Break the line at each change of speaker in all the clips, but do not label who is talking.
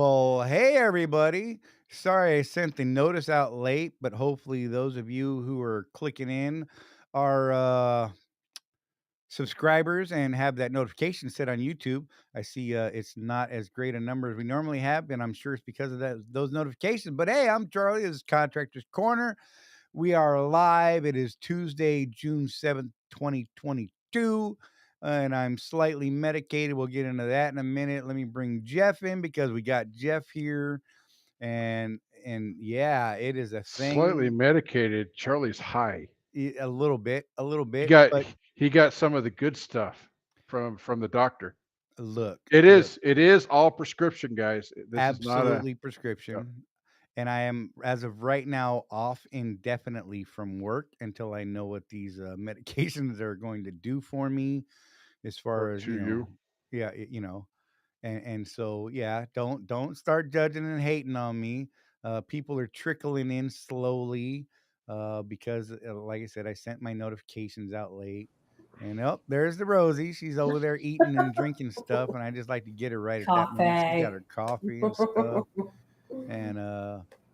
Well, hey everybody. Sorry I sent the notice out late, but hopefully those of you who are clicking in are subscribers and have that notification set on YouTube. I see it's not as great a number as we normally have, and I'm sure it's because of those notifications. But hey, I'm Charlie. This is Contractors Corner. We are live. It is Tuesday, June 7th, 2022. And I'm slightly medicated. We'll get into that in a minute. Let me bring Jeff in because we got Jeff here. And yeah, it is a
Slightly
thing.
medicated, Charlie's high.
A little
He
bit.
got
But
he got some of the good stuff from the doctor.
look,
It
look,
is it is all prescription, guys. This is not a
absolutely
yeah,
prescription. And I am, as of right now, off indefinitely from work until I know what these medications are going to do for me as
or
far as,
to you.
yeah, and so yeah, don't start judging and hating on me. People are trickling in slowly because, like I said, I sent my notifications out late. And oh, there's the Rosie. She's over there eating and drinking stuff, and I just like to get her right at that moment. She's got
Coffee.
her coffee and stuff. And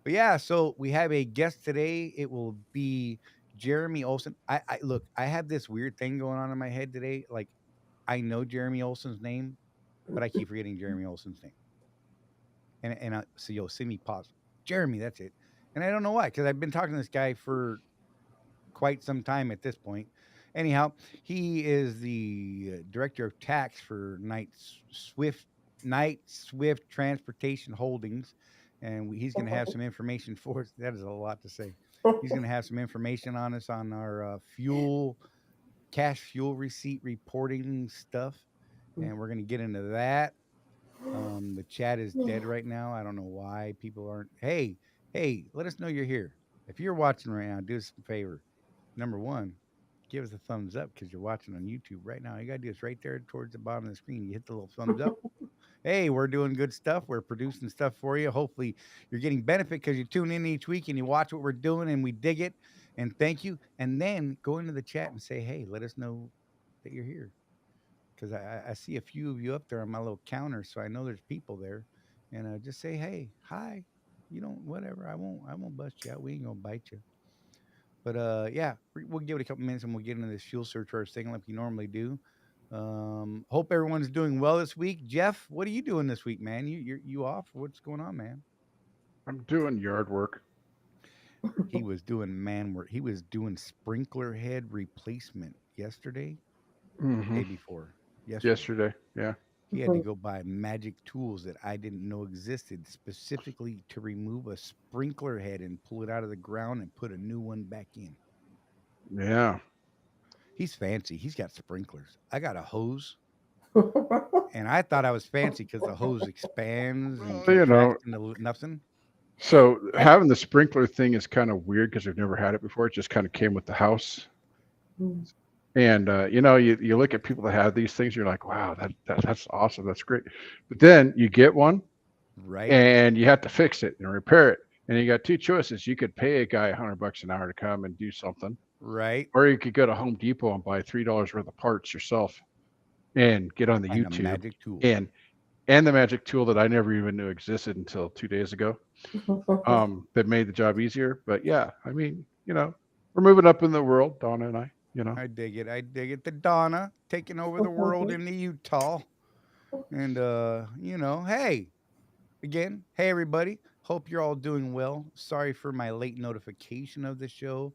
but yeah, so we have a guest today. It will be Jeremy Olson. I look, I have this weird thing going on in my head today. Like I know Jeremy Olson's name, but I keep forgetting Jeremy Olson's name. So yo, see me pause. Jeremy, that's it. And I don't know why, because I've been talking to this guy for quite some time at this point. Anyhow, he is the director of tax for Night Swift Transportation Holdings, and he's going to have some information for us. That is a lot to say. He's going to have some information on us on our cash fuel receipt reporting stuff, and we're going to get into that. The chat is dead right now. I don't know why people aren't. Hey, let us know you're here. If you're watching right now, do us a favor. Number one, give us a thumbs up because you're watching on YouTube right now. You got to do this right there towards the bottom of the screen. You hit the little thumbs up. Hey, we're doing good stuff. We're producing stuff for you. Hopefully, you're getting benefit because you tune in each week and you watch what we're doing and we dig it. And thank you. And then go into the chat and say, hey, let us know that you're here because I see a few of you up there on my little counter, so I know there's people there. And just say, hey, hi. You don't, whatever. I won't bust you out. We ain't gonna bite you. But yeah, we'll give it a couple minutes and we'll get into this fuel surcharge thing like we normally do. Hope everyone's doing well this week. Jeff, what are you doing this week, man? You off? What's going on, man?
I'm doing yard work.
He was doing man work. He was doing sprinkler head replacement yesterday,
Hmm.
day before yesterday.
Yesterday, yeah.
He had to go buy magic tools that I didn't know existed specifically to remove a sprinkler head and pull it out of the ground and put a new one back in.
Yeah.
He's fancy. He's got sprinklers. I got a hose, and I thought I was fancy because the hose expands and
Well,
contracts into nothing.
so having the sprinkler thing is kind of weird because I've never had it before. It just kind of came with the house. And you look at people that have these things, you're like, wow, that's awesome, that's great. But then you get one,
Right,
and you have to fix it and repair it. And you got two choices. You could pay a guy $100 an hour to come and do something,
right.
or you could go to Home Depot and buy $3 worth of parts yourself and get on the
Find a
YouTube
magic tool.
and and the magic tool that I never even knew existed until 2 days ago. That made the job easier. But yeah, I mean, we're moving up in the world, Donna and I.
I dig it. I dig it. The Donna taking over the world in the Utah. And hey, again, hey everybody. Hope you're all doing well. Sorry for my late notification of the show.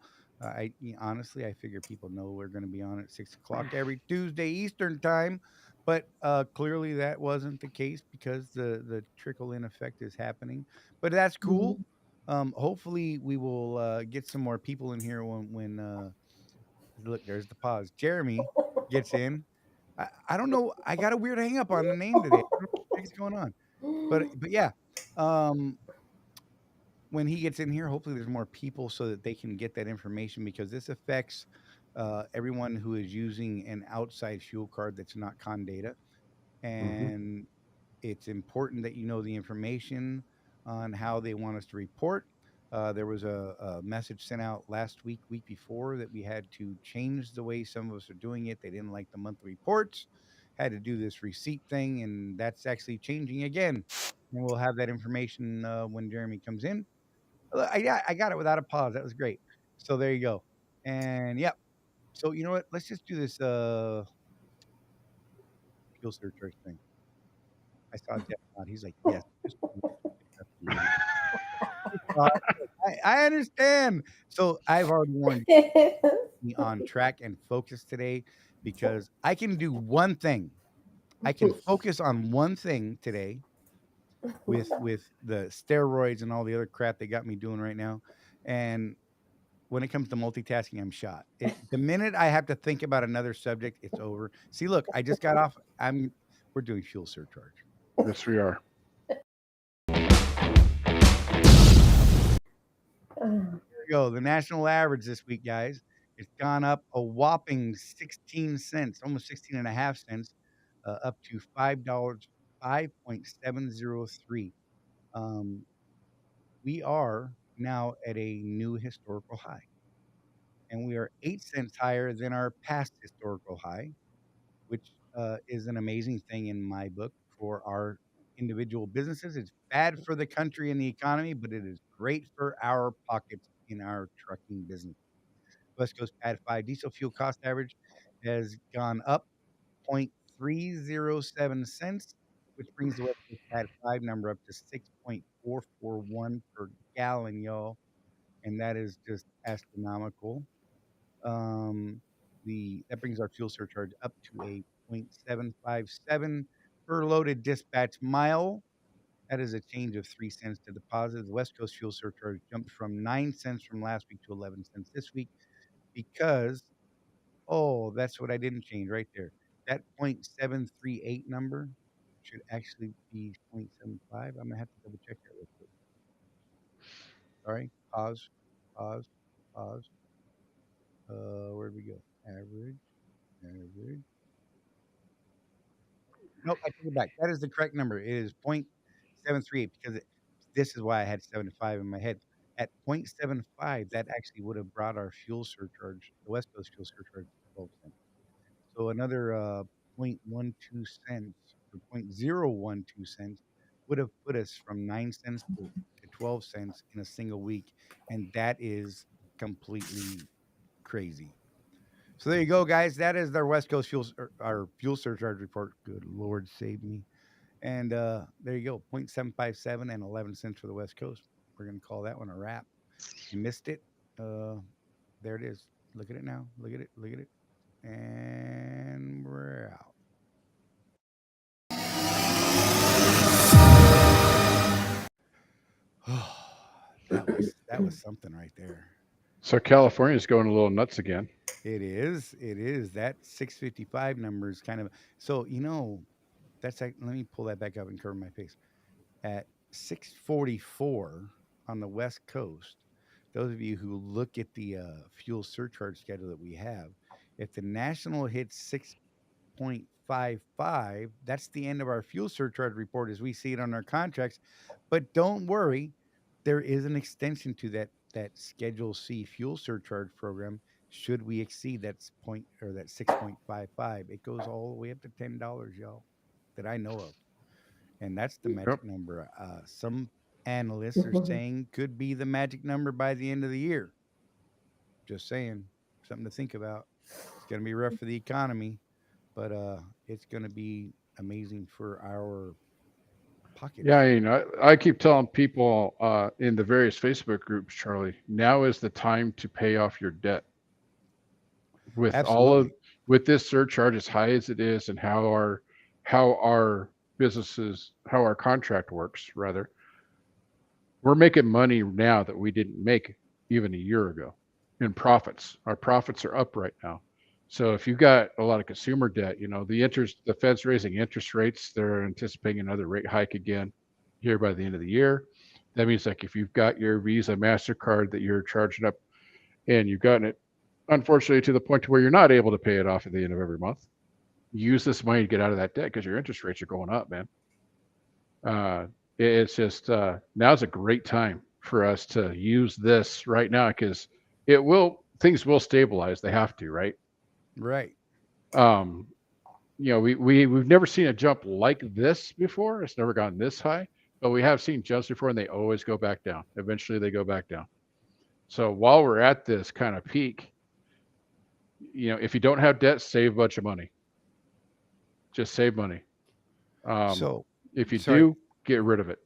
Honestly, I figure people know we're going to be on at 6 o'clock every Tuesday Eastern time, but clearly that wasn't the case because the trickle in effect is happening. But that's cool. Hopefully, we will get some more people in here when look. There's the pause. Jeremy gets in. I don't know. I got a weird hang up on the name today. I don't know what the heck's going on. But yeah, um, when he gets in here, hopefully there's more people so that they can get that information because this affects everyone who is using an outside fuel card that's not Condata,
Hmm.
and it's important that you know the information on how they want us to report. There was a message sent out last week before, that we had to change the way some of us are doing it. They didn't like the monthly reports, had to do this receipt thing, and that's actually changing again. And we'll have that information when Jeremy comes in. I got it without a pause. That was great. So there you go. And yep. So you know what? Let's just do this fuel surcharge thing. I saw Jeff nod. He's like, yes, just do it. It's up to you. Uh, I understand. So I've already warned you on track and focus today because I can do one thing. I can focus on one thing today with the steroids and all the other crap they got me doing right now. And when it comes to multitasking, I'm shot. The minute I have to think about another subject, it's over. See, look, I just got off. We're doing fuel surcharge.
Yes, we are.
Here we go. The national average this week, guys, it's gone up a whopping 16 cents, almost 16 and a half cents, up to $5, 5.703. Um, we are now at a new historical high, and we are 8 cents higher than our past historical high, which is an amazing thing in my book for our individual businesses. It's bad for the country and the economy, but it is great for our pockets in our trucking business. West Coast PAD 5 diesel fuel cost average has gone up 0.307 cents, which brings the West Coast PAD 5 number up to 6.441 per gallon, y'all. And that is just astronomical. Um, that brings our fuel surcharge up to a 0.757 per loaded dispatch mile. That is a change of 3 cents to the positive. The West Coast fuel surcharge jumped from 9 cents from last week to 11 cents this week because, oh, that's what I didn't change right there. That 0.738 number should actually be 0.75. I'm gonna have to double check that real quick. Sorry. Pause. Pause. Pause. Where'd we go? Average. Average. Nope, I take it back. That is the correct number. It is 0.738 because this is why I had 75 in my head. At 0.75, that actually would have brought our fuel surcharge, the West Coast fuel surcharge, to 12 cents. So another 0.12 cents or 0.012 cents would have put us from 9 cents to 12 cents in a single week. And that is completely crazy. So there you go, guys. That is their West Coast our fuel surcharge report. Good Lord, save me. And there you go, 0.757 and 11 cents for the West Coast. We're going to call that one a wrap. If you missed it, uh, there it is. Look at it now. Look at it. Look at it. And we're out. That was something right there.
So California's going a little nuts again.
It is. It is. That 655 number is kind of so. That's like. Let me pull that back up and cover my face. At 6:44 on the West Coast. Those of you who look at the fuel surcharge schedule that we have, if the national hits 6.55, that's the end of our fuel surcharge report as we see it on our contracts. But don't worry, there is an extension to that Schedule C fuel surcharge program. Should we exceed that 6.55, it goes all the way up to $10, y'all, that I know of, and that's the
Yep.
magic number. Some analysts are saying could be the magic number by the end of the year. Just saying, something to think about. It's going to be rough for the economy, but it's going to be amazing for our
Yeah,
pockets.
I keep telling people in the various Facebook groups, Charlie, now is the time to pay off your debt. With all of
Absolutely.
with this surcharge as high as it is, and how our contract works, rather, we're making money now that we didn't make even a year ago in profits. Our profits are up right now. So if you've got a lot of consumer debt, the Fed's raising interest rates. They're anticipating another rate hike again here by the end of the year. That means, like, if you've got your Visa, MasterCard that you're charging up and you've gotten it, unfortunately, to the point to where you're not able to pay it off at the end of every month, use this money to get out of that debt because your interest rates are going up, man. Uh, it's just now's a great time for us to use this right now because things will stabilize. They have to, right?
Right.
Um, we've never seen a jump like this before. It's never gone this high, but we have seen jumps before, and they always go back down. Eventually, they go back down. So while we're at this kind of peak, if you don't have debt, save a bunch of money. Just save money. Um,
So,
if you
sorry.
do, get rid of it.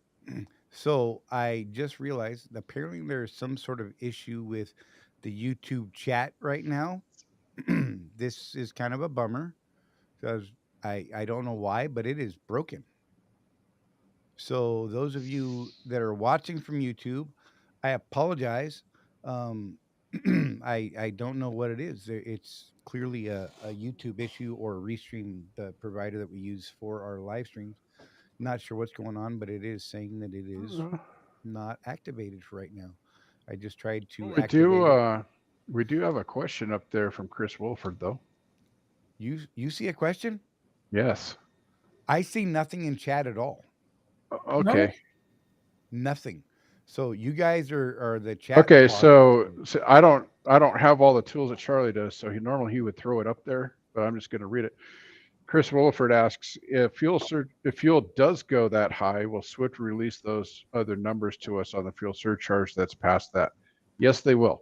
So I just realized apparently there's some sort of issue with the YouTube chat right now. This is kind of a bummer because I don't know why, but it is broken. So those of you that are watching from YouTube, I apologize. Um, I don't know what it is. It's clearly a YouTube issue or a restream, the provider that we use for our live streams. Not sure what's going on, but it is saying that it is
Uh,
not activated for right now. I just tried
well,
to
we do.
activate it.
We do have a question up there from Chris Wilford, though.
You see a question?
Yes.
I see nothing in chat at all.
No.
Okay.
Nothing. So you guys are the chat
Okay.
hoggers.
So I don't have all the tools that Charlie does. So he would throw it up there, but I'm just going to read it. Chris Williford asks if fuel does go that high, will Swift release those other numbers to us on the fuel surcharge that's past that? Yes, they will.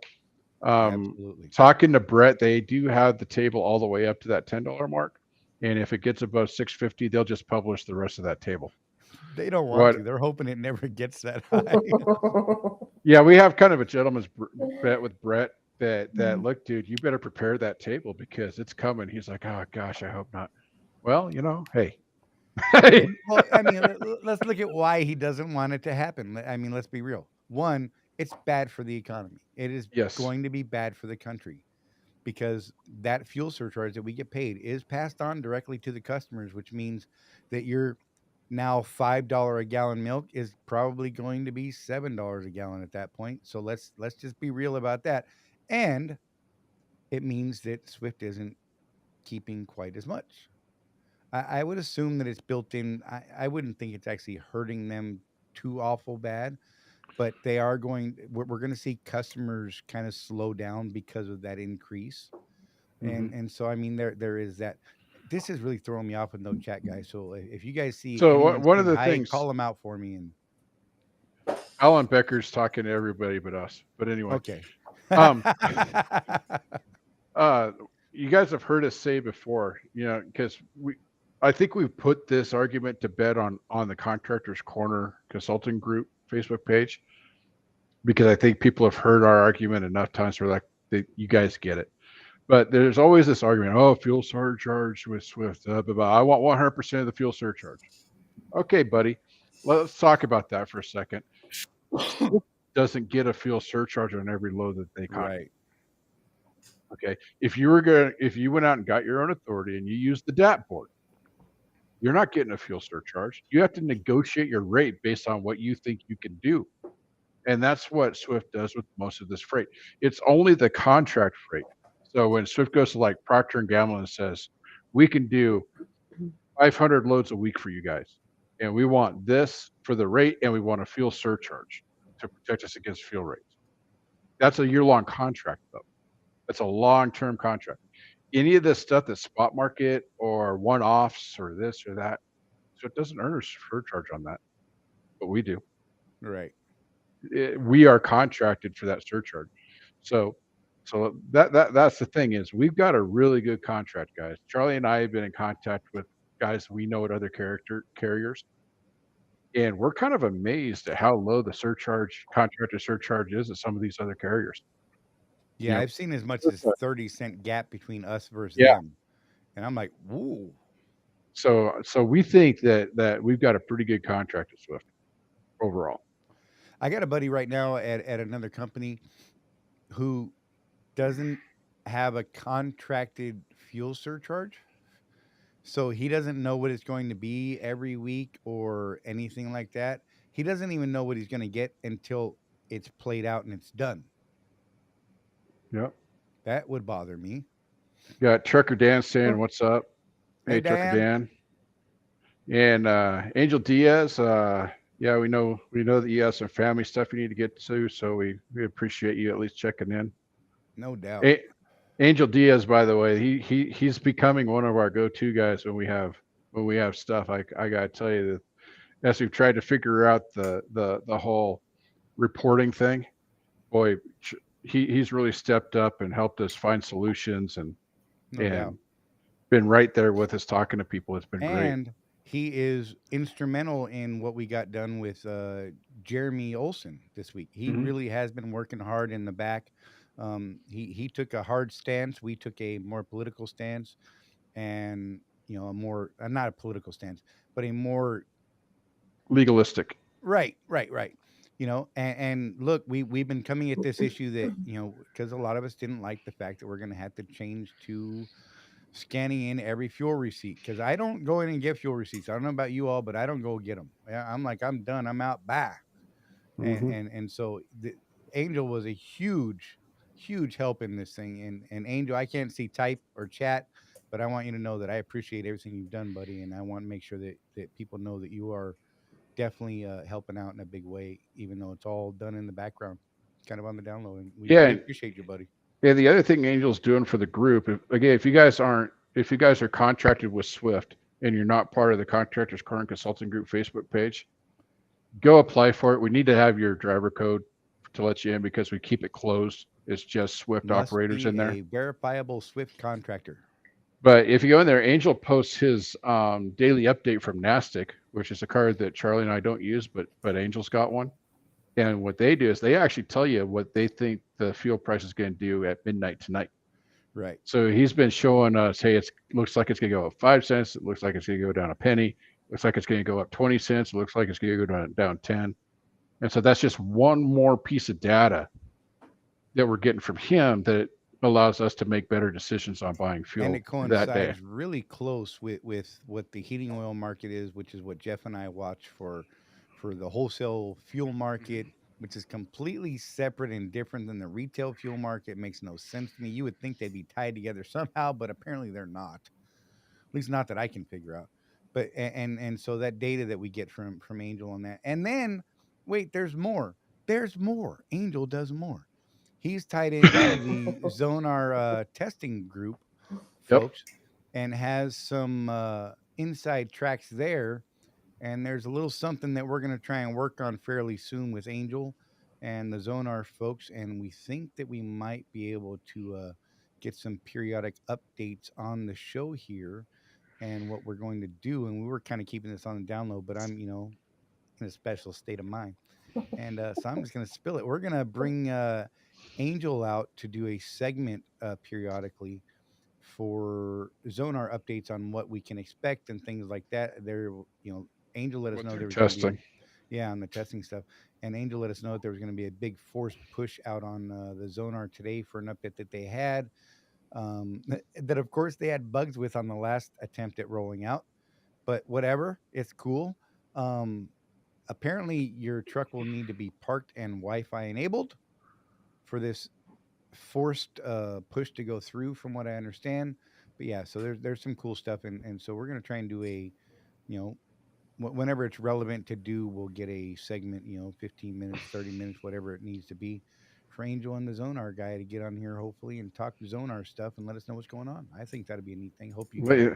Um,
Absolutely.
Talking to Brett, they do have the table all the way up to that $10 mark, and if it gets above 650, they'll just publish the rest of that table.
They don't want
What?
to. They're hoping it never gets that high.
Yeah, we have kind of a gentleman's bet with Brett that look, dude, you better prepare that table because it's coming. He's like, oh gosh, I hope not. Well, hey,
Well, I mean, let's look at why he doesn't want it to happen. I mean, let's be real. One, it's bad for the economy. It is
yes.
going to be bad for the country because that fuel surcharge that we get paid is passed on directly to the customers, which means that your now $5 a gallon milk is probably going to be $7 a gallon at that point. So let's just be real about that. And it means that Swift isn't keeping quite as much. I would assume that it's built in. I wouldn't think it's actually hurting them too awful bad, but they are going. We're going to see customers kind of slow down because of that increase,
Hmm.
and so I mean there is that. This is really throwing me off with no chat, guys. So if you guys see
So
anyone
one of
saying
the
hi,
things
call them out for me. And
Alan Becker's talking to everybody but us. But anyway,
okay,
um, uh, you guys have heard us say before, because I think we've put this argument to bed on the Contractors Corner Consulting Group Facebook page because I think people have heard our argument enough times where like you guys get it. But there's always this argument, oh, fuel surcharge with Swift, blah, blah. I want 100% of the fuel surcharge. Okay, buddy, let's talk about that for a second. Swift doesn't get a fuel surcharge on every load that they contract.
right,
Okay, if you went out and got your own authority and you used the DAP board, you're not getting a fuel surcharge. You have to negotiate your rate based on what you think you can do, and that's what Swift does with most of this freight. It's only the contract freight. So when Swift goes to like Procter and Gamble and says, "We can do 500 loads a week for you guys, and we want this for the rate, and we want a fuel surcharge to protect us against fuel rates." That's a year-long contract, though. That's a long-term contract. Any of this stuff that's spot market or one-offs or this or that, so it doesn't earn a surcharge on that, but we do.
right.
We are contracted for that surcharge. So that's the thing is we've got a really good contract, guys. Charlie and I have been in contact with guys we know at other character carriers, and we're kind of amazed at how low the surcharge contractor surcharge is at some of these other carriers. You
Yeah,
know,
I've seen as much as 30-cent gap between us versus
yeah.
them, and I'm like, woo.
So we think that we've got a pretty good contract with Swift overall.
I got a buddy right now at another company who doesn't have a contracted fuel surcharge. So he doesn't know what it's going to be every week or anything like that. He doesn't even know what he's going to get until it's played out and it's done.
Yep.
That would bother me.
Got Trucker Dan saying, "What's up?"
Hey,
Hey, Trucker
Diane.
Dan. And Angel Diaz, yeah, we know that you have some family stuff you need to get to, so we appreciate you at least checking in.
No doubt.
A- Angel Diaz, by the way, he's becoming one of our go-to guys when we have stuff. I gotta tell you that as we've tried to figure out the whole reporting thing, boy, he's really stepped up and helped us find solutions
No doubt.
and been right there with us talking to people. It's been great.
And he is instrumental in what we got done with Jeremy Olson this week. He
Hmm.
really has been working hard in the back. He took a hard stance. We took a more political stance, and a more not a political stance, but a more
Legalistic.
right. And look, we've been coming at this issue that because a lot of us didn't like the fact that we're going to have to change to scanning in every fuel receipt because I don't go in and get fuel receipts. I don't know about you all, but I don't go get them. I'm like, I'm done. I'm out. Bye. And
Hmm.
and and so the Angel was a huge help in this thing. And Angel, I can't see type or chat, but I want you to know that I appreciate everything you've done, buddy. And I want to make sure that people know that you are definitely helping out in a big way, even though it's all done in the background, kind of on the download. And we
Yeah,
appreciate you, buddy.
yeah. The other thing Angel's doing for the group, again, if you guys are contracted with Swift and you're not part of the Contractors Corner Consulting Group Facebook page, go apply for it. We need to have your driver code to let you in because we keep it closed. It's just Swift
Must
operators
be
in there.
a verifiable Swift contractor.
But if you go in there, Angel posts his daily update from Nastic, which is a card that Charlie and I don't use, but Angel's got one. And what they do is they actually tell you what they think the fuel price is going to do at midnight tonight.
Right.
So he's been showing us, hey, it looks like it's going to go up 5 cents. It looks like it's going to go down a penny. Looks like it's going to go up 20 cents. It looks like it's going to go down 10. And so that's just one more piece of data that we're getting from him that allows us to make better decisions on buying
And
fuel
it
that day.
coincides really close with what the heating oil market is, which is what Jeff and I watch for the wholesale fuel market, which is completely separate and different than the retail fuel market. Makes no sense to me. You would think they'd be tied together somehow, but apparently they're not. At least not that I can figure out. But and so that data that we get from Angel on that, and then wait, there's more. There's more. Angel does more. He's tied into the Zonar testing group,
Yep.
folks, and has some inside tracks there. And there's a little something that we're going to try and work on fairly soon with Angel and the Zonar folks. And we think that we might be able to get some periodic updates on the show here and what we're going to do. And we were kind of keeping this on the download, but I'm, in a special state of mind. And so I'm just going to spill it. We're going to bring Angel out to do a segment periodically for Zonar updates on what we can expect and things like that. Angel let us
What
know
they're
there was going to be
testing.
yeah, on the testing stuff. And Angel let us know that there was going to be a big forced push out on the Zonar today for an update that they had. That, of course, they had bugs with on the last attempt at rolling out, but whatever, it's cool. Um, Apparently, your truck will need to be parked and Wi Fi enabled for this forced push to go through, from what I understand. But yeah, so there's some cool stuff, and so we're gonna try and do a, you know, whenever it's relevant to do, we'll get a segment, 15 minutes, 30 minutes, whatever it needs to be, for Angel and the Zonar guy to get on here hopefully and talk Zonar stuff and let us know what's going on. I think that'd be a neat thing. Hope you
Let
guys
you,
do.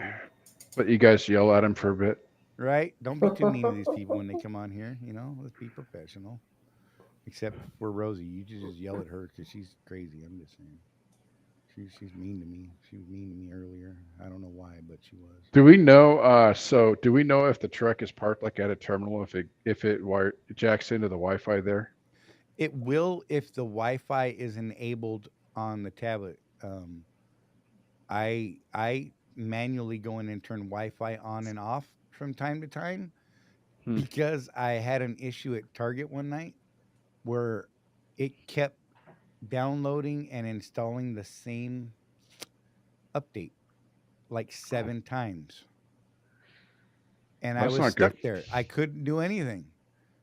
let you guys yell at him for a bit.
Right? Don't be too mean to these people when they come on here. Let's be professional. Except for Rosie, you just yell at her because she's crazy. I'm just saying. She's mean to me. She was mean to me earlier. I don't know why, but she was.
Do we know? Do we know if the truck is parked like at a terminal? If it jacks into the Wi-Fi there?
It will if the Wi-Fi is enabled on the tablet. I manually go in and turn Wi-Fi on and off from time to time
Hmm.
because I had an issue at Target one night where it kept downloading and installing the same update like 7 times, and I
That's
was
not good.
stuck there. I couldn't do anything.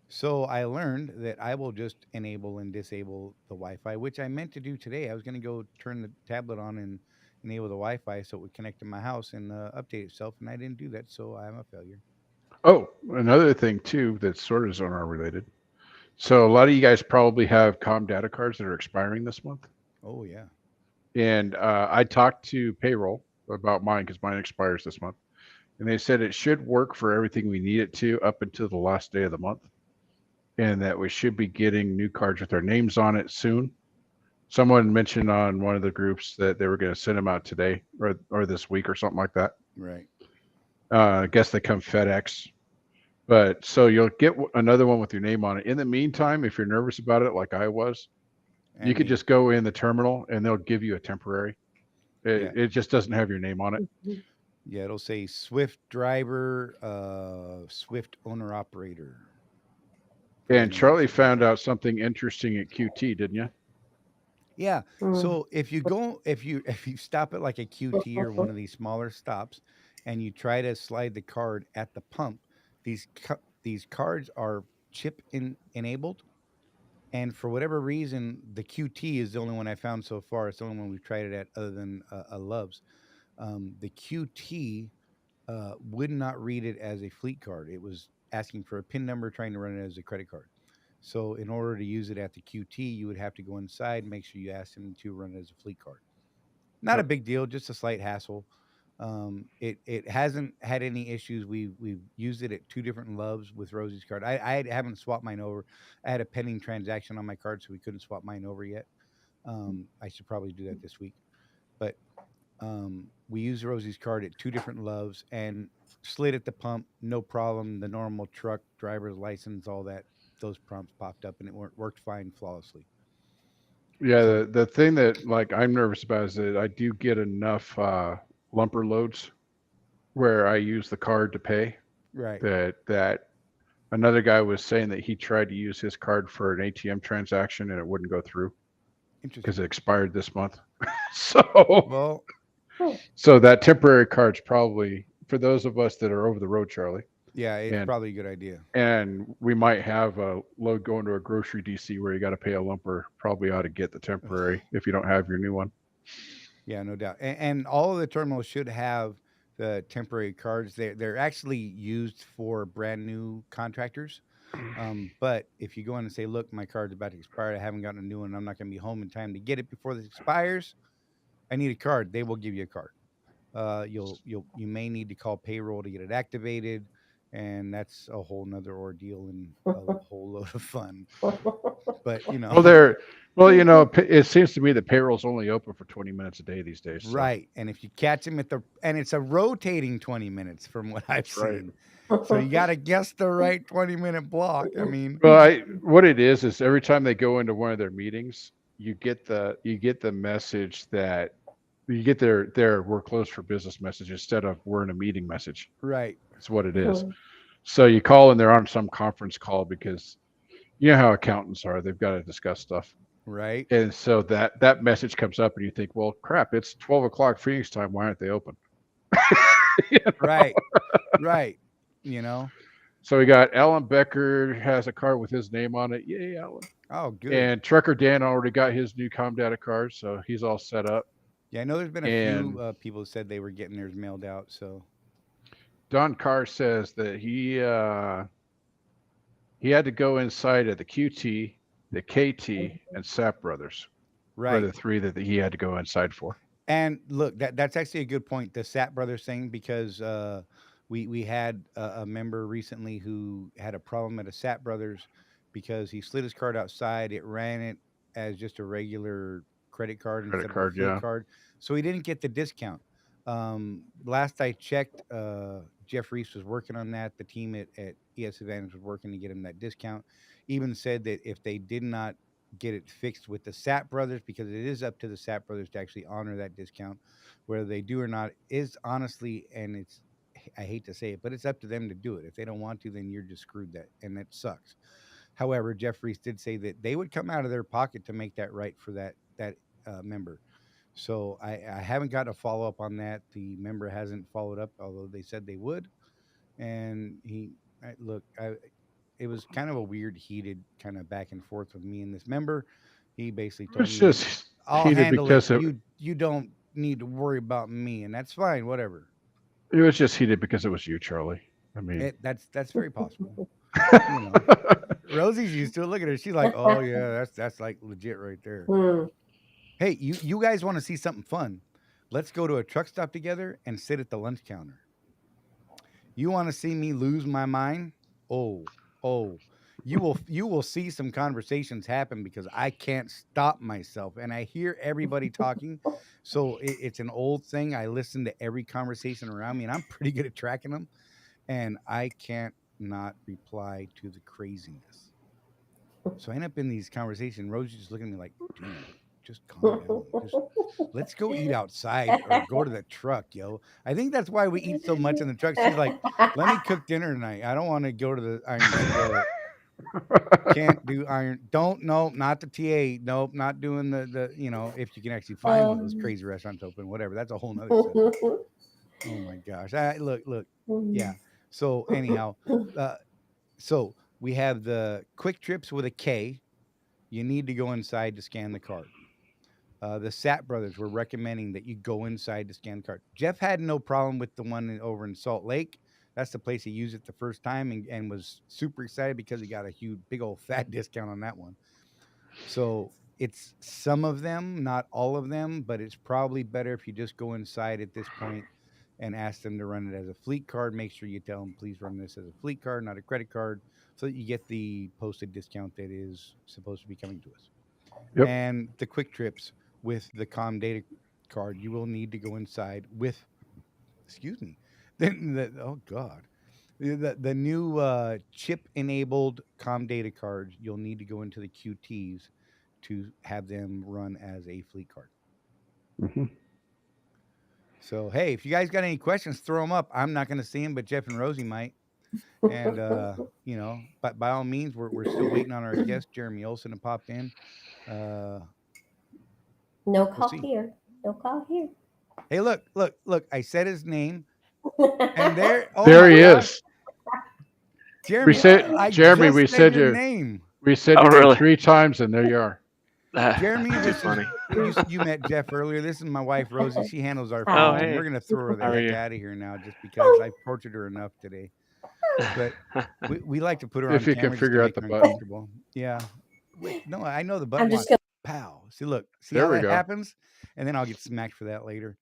So I learned that I will just enable and disable the Wi-Fi, which I meant to do today. I was going to go turn the tablet on and enable the Wi-Fi so it would connect to my house and update itself, and I didn't do that, so I'm a failure.
Oh, another thing too that's sort of Sonar related. So a lot of you guys probably have COM data cards that are expiring this month.
Oh yeah,
And I talked to payroll about mine because mine expires this month, and they said it should work for everything we need it to up until the last day of the month, and that we should be getting new cards with our names on it soon. Someone mentioned on one of the groups that they were going to send them out today or this week or something like that.
Right.
I guess they come FedEx. But so you'll get another one with your name on it. In the meantime, if you're nervous about it, like I was, you
And
could
me.
just go in the terminal and they'll give you a temporary.
Yeah.
It just doesn't have your name on it.
Yeah. It'll say Swift driver, Swift owner operator. For
And
anyone
Charlie
that's looking
found
for it.
out something interesting at QT, didn't you?
Yeah.
Mm.
So if you stop at like a QT or one of these smaller stops, and you try to slide the card at the pump, these cards are enabled, and for whatever reason, the QT is the only one I found so far. It's the only one we've tried it at, other than a Love's. The QT would not read it as a fleet card. It was asking for a PIN number, trying to run it as a credit card. So, in order to use it at the QT, you would have to go inside, make sure you ask them to run it as a fleet card. Not a
Yep.
big deal, just a slight hassle. It hasn't had any issues. We've used it at two different Loves with Rosie's card. Haven't swapped mine over. I had a pending transaction on my card, so we couldn't swap mine over yet. I should probably do that this week. But we used Rosie's card at two different Loves and slid at the pump, no problem. The normal truck driver's license, all that, those prompts popped up, and it worked fine, flawlessly.
Yeah,
So
the thing that like I'm nervous about is that I do get enough lumper loads where I use the card to pay.
right,
That another guy was saying that he tried to use his card for an ATM transaction and it wouldn't go through because
interesting.
it expired this month. So
Well,
so that temporary card's probably for those of us that are over the road, Charlie,
yeah, it's
and
probably a good idea.
we might have a load going to a grocery DC where you got to pay a lumper. Probably ought to get the temporary if you don't have your new one.
Yeah, no doubt. And all of the terminals should have the temporary cards. They're actually used for brand new contractors. But if you go in and say, "Look, my card's about to expire. I haven't gotten a new one. I'm not going to be home in time to get it before this expires. I need a card." They will give you a card. You may need to call payroll to get it activated, and that's a whole nother ordeal and a whole load of fun. But
Well, they're well, you know, it seems to me that payroll's only open for 20 minutes a day these days. So
right. And if you catch him and it's a rotating 20 minutes from what I've
that's right.
seen. So you got to guess the right 20-minute block. I mean,
Well, what it is every time they go into one of their meetings, you get the message that you get their we're closed for business message instead of we're in a meeting message.
right,
That's what it is. So you call and they're on some conference call because you know how accountants are. They've got to discuss stuff.
right,
And so that message comes up and you think, well, crap, it's 12 o'clock Phoenix time. Why aren't they open? You know?
right, right. You know?
So we got Alan Becker has a card with his name on it. Yay, Alan.
Oh, good.
And Trucker Dan already got his new Comdata card, so he's all set up.
Yeah, I know there's been a few
And
people who said they were getting theirs mailed out. So,
Don Carr says that he had to go inside of the QT, the KT, and SAP Brothers were
right.
the three that he had to go inside for.
And look, that's actually a good point. The Sat Brothers thing, because we had a member recently who had a problem at a Sat Brothers because he slid his card outside. It ran it as just a regular credit card
Credit
instead of a
card,
fleet
yeah.
card, so he didn't get the discount. Last I checked, Jeff Reese was working on that. The team at ES Advantage was working to get him that discount. Even said that if they did not get it fixed with the Sap Brothers, because it is up to the Sap Brothers to actually honor that discount. Whether they do or not is honestly, and it's, I hate to say it, but it's up to them to do it. If they don't want to, then you're just screwed. That and that sucks. However, Jeff Reese did say that they would come out of their pocket to make that right for that member. So I haven't got a follow up on that. The member hasn't followed up, although they said they would. And look, it was kind of a weird, heated kind of back and forth with me and this member. He basically
It
told
was
me,
just
"I'll
heated
handle it.
because
You don't need to worry about me," and that's fine. Whatever.
it was just heated because it was you, Charlie. I mean,
That's very possible. You know, Rosie's used to it. Look at her. She's like, "Oh yeah, that's like legit right there."
Mm.
Hey, you guys want to see something fun? Let's go to a truck stop together and sit at the lunch counter. You want to see me lose my mind? Oh, oh, you will see some conversations happen because I can't stop myself and I hear everybody talking. So it's an old thing. I listen to every conversation around me and I'm pretty good at tracking them and I can't not reply to the craziness. So I end up in these conversations. Rosie's just looking at me like, dude, just calm down. Just let's go eat outside or go to the truck, yo. I think that's why we eat so much in the truck. She's like, let me cook dinner tonight. I don't want to go to the iron skillet. Can't do iron. Don't, no, not the TA. Nope, not doing if you can actually find one of those
um,
crazy restaurants open, whatever. That's a whole nother subject. Oh my gosh. Look. Yeah. So anyhow, uh, so we have the quick trips with a K. You need to go inside to scan the card. The Sat brothers were recommending that you go inside to scan the card. Jeff had no problem with the one over in Salt Lake. That's the place he used it the first time and was super excited because he got a huge, big old fat discount on that one. So it's some of them, not all of them, but it's probably better if you just go inside at this point and ask them to run it as a fleet card. Make sure you tell them, please run this as a fleet card, not a credit card, so that you get the posted discount that is supposed to be coming to us.
Yep.
And the quick trips with the com data card, you will need to go inside with, excuse me, oh God, the new chip enabled com data cards, you'll need to go into the QTs to have them run as a fleet card.
Hmm.
So, hey, if you guys got any questions, throw them up. I'm not going to see them, but Jeff and Rosie might. And, but by all means, we're still waiting on our guest, Jeremy Olson, to pop in. Uh,
no
we'll
call
see.
here. No call here.
Hey, look. I said his name, and there. Oh
There
my
he
gosh,
is. We
Jeremy!
said,
I
Jeremy,
just said your name.
we said
Oh,
your name
really?
3 times, and there you are.
Jeremy,
Too
this is
funny.
you met Jeff earlier. This is my wife Rosie. She handles our
Oh,
phones,
Hi.
and we're
hey.
gonna throw her the
How are
heck
you?
out of here now, just because I've tortured her enough today. But we like to put her on
If you can
camera just to
figure out
make
the
her
button.
uncomfortable. Yeah. Wait, no, I know the button
I'm just
wants
gonna.
pow. See, look, see
There
how
we
that
go.
happens, and then I'll get smacked for that later.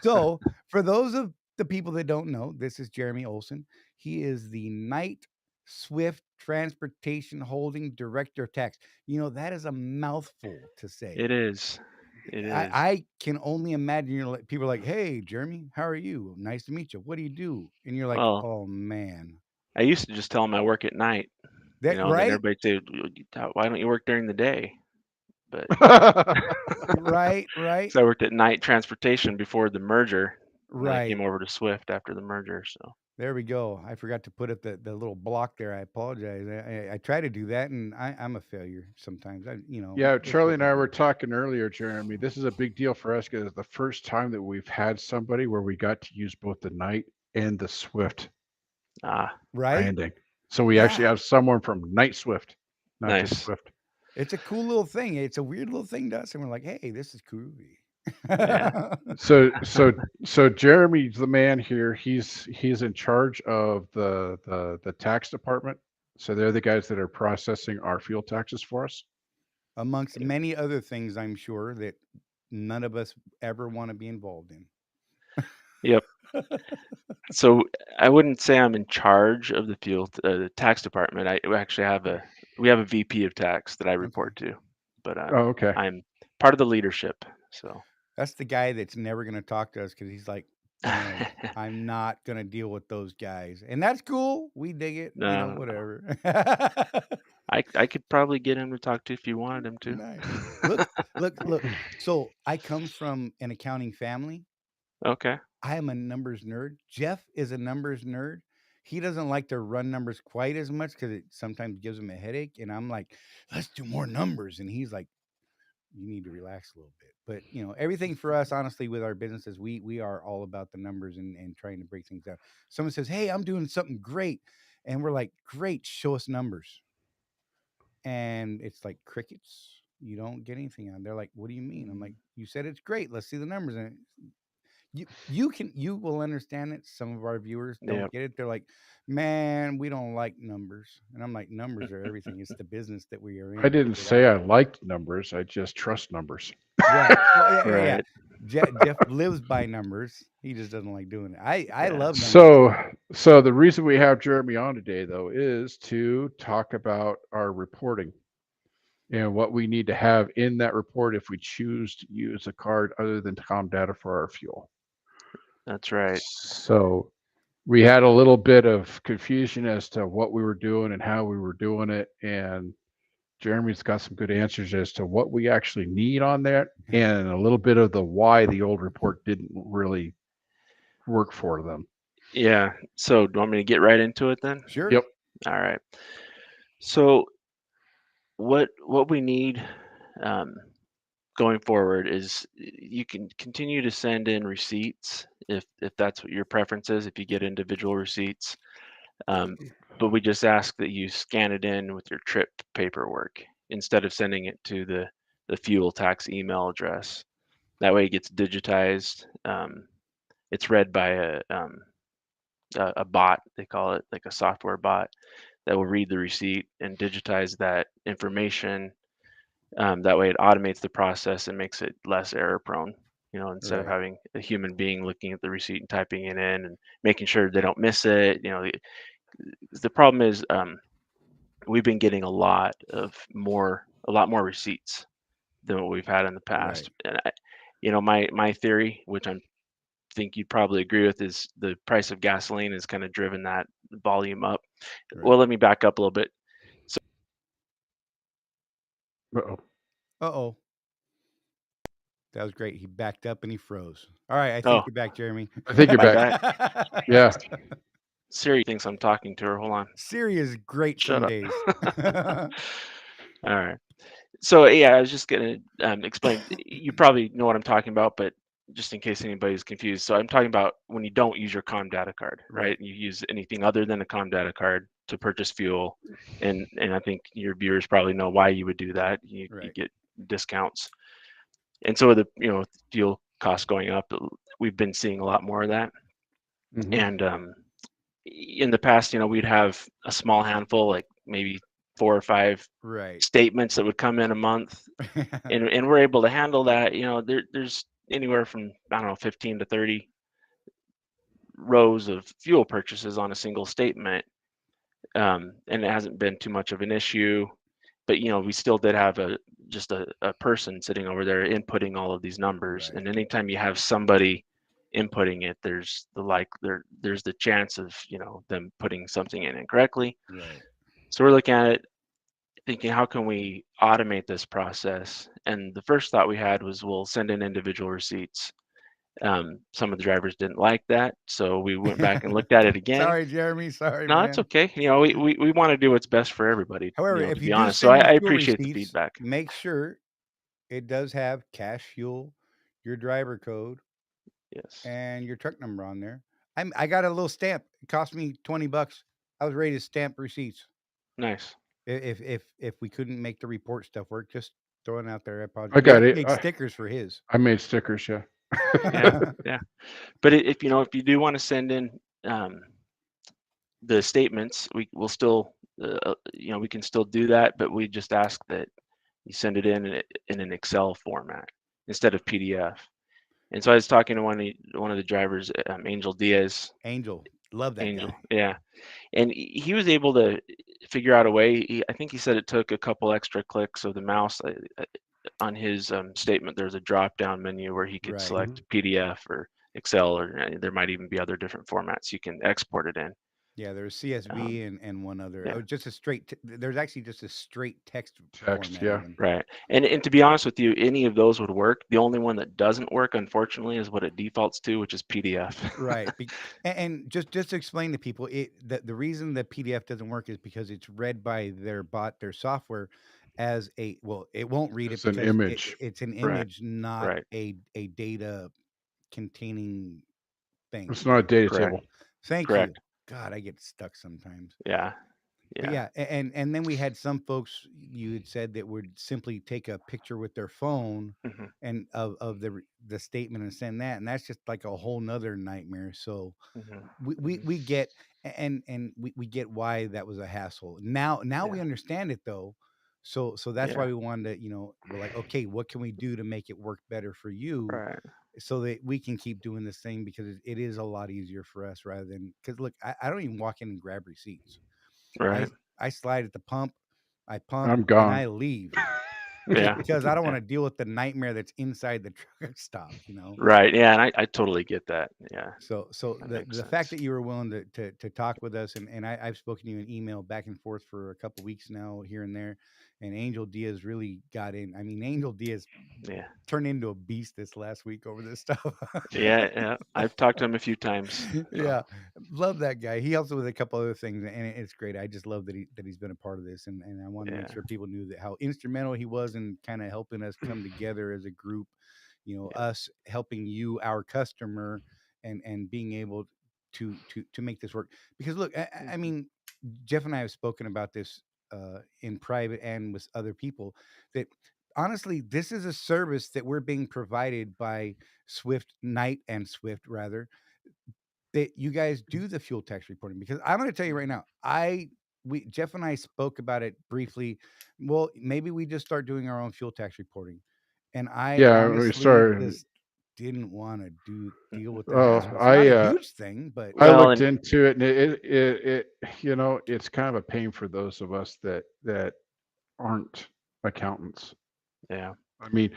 So, for those of the people that don't know, this is Jeremy Olson. He is the Night Swift Transportation Holding Director of Tax. That is a mouthful to say.
It is. It
I,
is.
I can only imagine people are like, "Hey, Jeremy, how are you? Nice to meet you. What do you do?" And you're like,
Well,
"Oh man,
I used to just tell them I work at night,
that
and then
right,
everybody say, "Why don't you work during the day?" But
right, right,
so I worked at night transportation before the merger, and then I
right."
came over to Swift after the merger. So
There we go. I forgot to put up the little block there. I apologize. I try to do that, and I'm a failure sometimes.
Yeah,
It's
Charlie
what
and
we
I
do.
were talking earlier, Jeremy. This is a big deal for us because it's the first time that we've had somebody where we got to use both the Night and the Swift
ah,
Right?
branding. So we actually
Yeah.
have someone from Night Swift, not just
nice.
Swift.
It's a cool little thing. It's a weird little thing to us, and we're like, "Hey, this is groovy."
Yeah.
So so Jeremy's the man here. He's in charge of the tax department. So they're the guys that are processing our fuel taxes for us.
Amongst many other things, I'm sure that none of us ever want to be involved in.
Yep. So I wouldn't say I'm in charge of the the tax department. We actually have a VP of tax that I
Okay.
report to, but
Oh, okay.
I'm part of the leadership. So
That's the guy that's never going to talk to us because he's like, I'm not going to deal with those guys. And that's cool. We dig it,
no, no,
whatever.
I could probably get him to talk to if you wanted him to.
Nice. Look. So I come from an accounting family.
Okay.
I am a numbers nerd. Jeff is a numbers nerd. He doesn't like to run numbers quite as much because it sometimes gives him a headache. And I'm like, let's do more numbers. And he's like, you need to relax a little bit. But everything for us, honestly, with our businesses, we are all about the numbers and trying to break things down. Someone says, "Hey, I'm doing something great," and we're like, "Great, show us numbers." And it's like crickets. You don't get anything on. They're like, "What do you mean?" I'm like, "You said it's great. Let's see the numbers." And you will understand it. Some of our viewers don't
Yep.
get it. They're like, man, we don't like numbers, and I'm like, numbers are everything. It's the business that we are
I
in.
didn't say I liked numbers. I just trust numbers.
Right. Well, yeah.
Right.
Jeff lives by numbers. He just doesn't like doing it. I
Yeah.
love numbers.
So the reason we have Jeremy on today, though, is to talk about our reporting and what we need to have in that report if we choose to use a card other than com data for our fuel.
That's right.
So we had a little bit of confusion as to what we were doing and how we were doing it, and Jeremy's got some good answers as to what we actually need on that, and a little bit of the why the old report didn't really work for them.
Yeah. So do you want me to get right into it then?
Sure.
Yep.
All right. So what we need um, going forward is you can continue to send in receipts if that's what your preference is. If you get individual receipts, but we just ask that you scan it in with your trip paperwork instead of sending it to the fuel tax email address. That way, it gets digitized. It's read by a bot. They call it like a software bot that will read the receipt and digitize that information. That way, it automates the process and makes it less error prone. Instead of
Right.
having a human being looking at the receipt and typing it in and making sure they don't miss it. The problem is we've been getting a lot more receipts than what we've had in the
Right.
past. And my theory, which I think you'd probably agree with, is the price of gasoline has kind of driven that volume up.
Right.
Well, let me back up a little bit.
Uh-oh.
Uh-oh. That was great. He backed up and he froze. All right, I think
Oh,
you're back, Jeremy.
I think you're
am I
back.
back?
Yeah.
Siri thinks I'm talking to her. Hold on.
Siri is great
Shut
some
up.
days.
All right. So yeah, I was just gonna explain. You probably know what I'm talking about, but just in case anybody's confused, so I'm talking about when you don't use your com data card, right?
Right.
You use anything other than a com data card to purchase fuel, and I think your viewers probably know why you would do that. You
Right.
get discounts, and so the fuel costs going up, we've been seeing a lot more of that,
Mhm.
and in the past, we'd have a small handful, like maybe 4 or 5
Right.
statements that would come in a month, and we're able to handle that. There's anywhere from, I don't know, 15 to 30 rows of fuel purchases on a single statement, and it hasn't been too much of an issue. But we still did have just a person sitting over there inputting all of these numbers,
Right.
and anytime you have somebody inputting it, there's the chance of them putting something in incorrectly.
Right.
So we're looking at it, thinking, how can we automate this process? And the first thought we had was, we'll send in individual receipts. Some of the drivers didn't like that, so we went back and looked at it again.
Sorry, Jeremy. Sorry,
No, that's
man.
okay. We want to do what's best for everybody,
However,
to
if you
be
do
honest. So
send your
I
fuel
appreciate the
receipts,
feedback.
make sure it does have cash fuel, your driver code,
Yes.
and your truck number on there. I got a little stamp. It cost me $20. I was ready to stamp receipts.
Nice.
If we couldn't make the report stuff work, just throwing out there. I apologize.
I
He
got
actually
it.
made stickers for his.
I made stickers, yeah.
Yeah, yeah. But if you do want to send in the statements, we'll still we can still do that, but we just ask that you send it in an Excel format instead of PDF. And so I was talking to one of the drivers, Angel Diaz.
Angel, love that
Angel,
guy.
yeah, and he was able to figure out a way. I think he said it took a couple extra clicks of the mouse. On his statement, there's a drop-down menu where he could
Right.
select PDF or Excel, or there might even be other different formats you can export it in.
Yeah, there's CSV and one other.
Yeah.
Oh, just a straight. There's actually just a straight text
Text,
format.
yeah.
Even.
Right. And to be honest with you, any of those would work. The only one that doesn't work, unfortunately, is what it defaults to, which is PDF.
Right. And just to explain to people, the reason that PDF doesn't work is because it's read by their bot, their software, as a it won't read it
It's an
because
image.
it's an
Right.
image, not
Right.
a data containing thing.
It's not a data
Correct.
table.
Thank
Correct.
you. God, I get stuck sometimes.
Yeah.
But
Yeah.
yeah, and then we had some folks you had said that would simply take a picture with their phone
Hmm.
and of the statement and send that, and that's just like a whole nother nightmare. So
Hmm.
we get and we get why that was a hassle. Now we
Yeah.
understand it though. So that's why
Yeah.
we wanted to, we're like, okay, what can we do to make it work better for you
Right.
so that we can keep doing this thing because it is a lot easier for us rather than because look, I don't even walk in and grab receipts. I
Right.
I slide at the pump, I pump,
I'm
and
gone.
I leave just
Yeah.
because I don't want
Yeah.
to deal with the nightmare that's inside the truck stop.
Right. Yeah. And I totally get that. Yeah.
So
That makes
the fact
sense.
that you were willing to talk with us and I've spoken to you in email back and forth for a couple weeks now here and there, and Angel Diaz really got in. I mean, Angel Diaz
Yeah.
turned into a beast this last week over this stuff.
Yeah. Yeah. I've talked to him a few times. So
Yeah, love that guy. He helps with a couple other things, and it's great. I just love that he's been a part of this, and I want to make
yeah.
sure people knew that how instrumental he was in kind of helping us come together as a group.
Yeah.
Us helping you, our customer, and being able to make this work. Because look, I
Mhm.
mean, Jeff and I have spoken about this in private and with other people that honestly, this is a service that we're being provided by Swift Night and Swift rather that you guys do the fuel tax reporting because I'm going to tell you right now, we Jeff and I spoke about it briefly. Well, maybe we just start doing our own fuel tax reporting, and I
Yeah, we
honestly
started.
just didn't want to deal
Mhm.
with the
Oh,
hassle. It's not
I
a
uh,
huge thing, but
I
Well,
looked
and
into it, and it's kind of a pain for those of us that aren't accountants.
yeah.
I mean,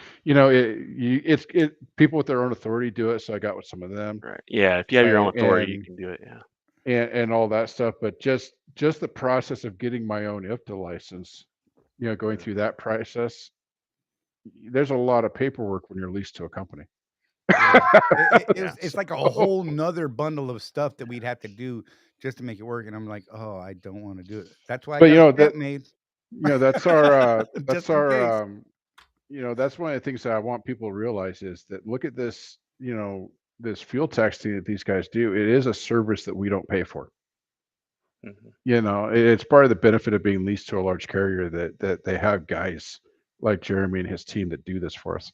people with their own authority do it, so I got with some of them,
Right. Yeah. If you have your own
I,
authority, you can do it. Yeah.
and all that stuff. But just the process of getting my own IFTA license, going
Mm.
through that process, there's a lot of paperwork when you're leased to a company.
yeah,
Yeah.
it's like a whole nother bundle of stuff that we'd have to do just to make it work. And I'm like, oh, I don't want to do it. That's why I
But
got a stamp made
that's our that's
just in case.
our that's one of the things that I want people to realize is that look at this, this fuel tax thing that these guys do. It is a service that we don't pay for.
Hmm.
It's part of the benefit of being leased to a large carrier that they have guys like Jeremy and his team that do this for us.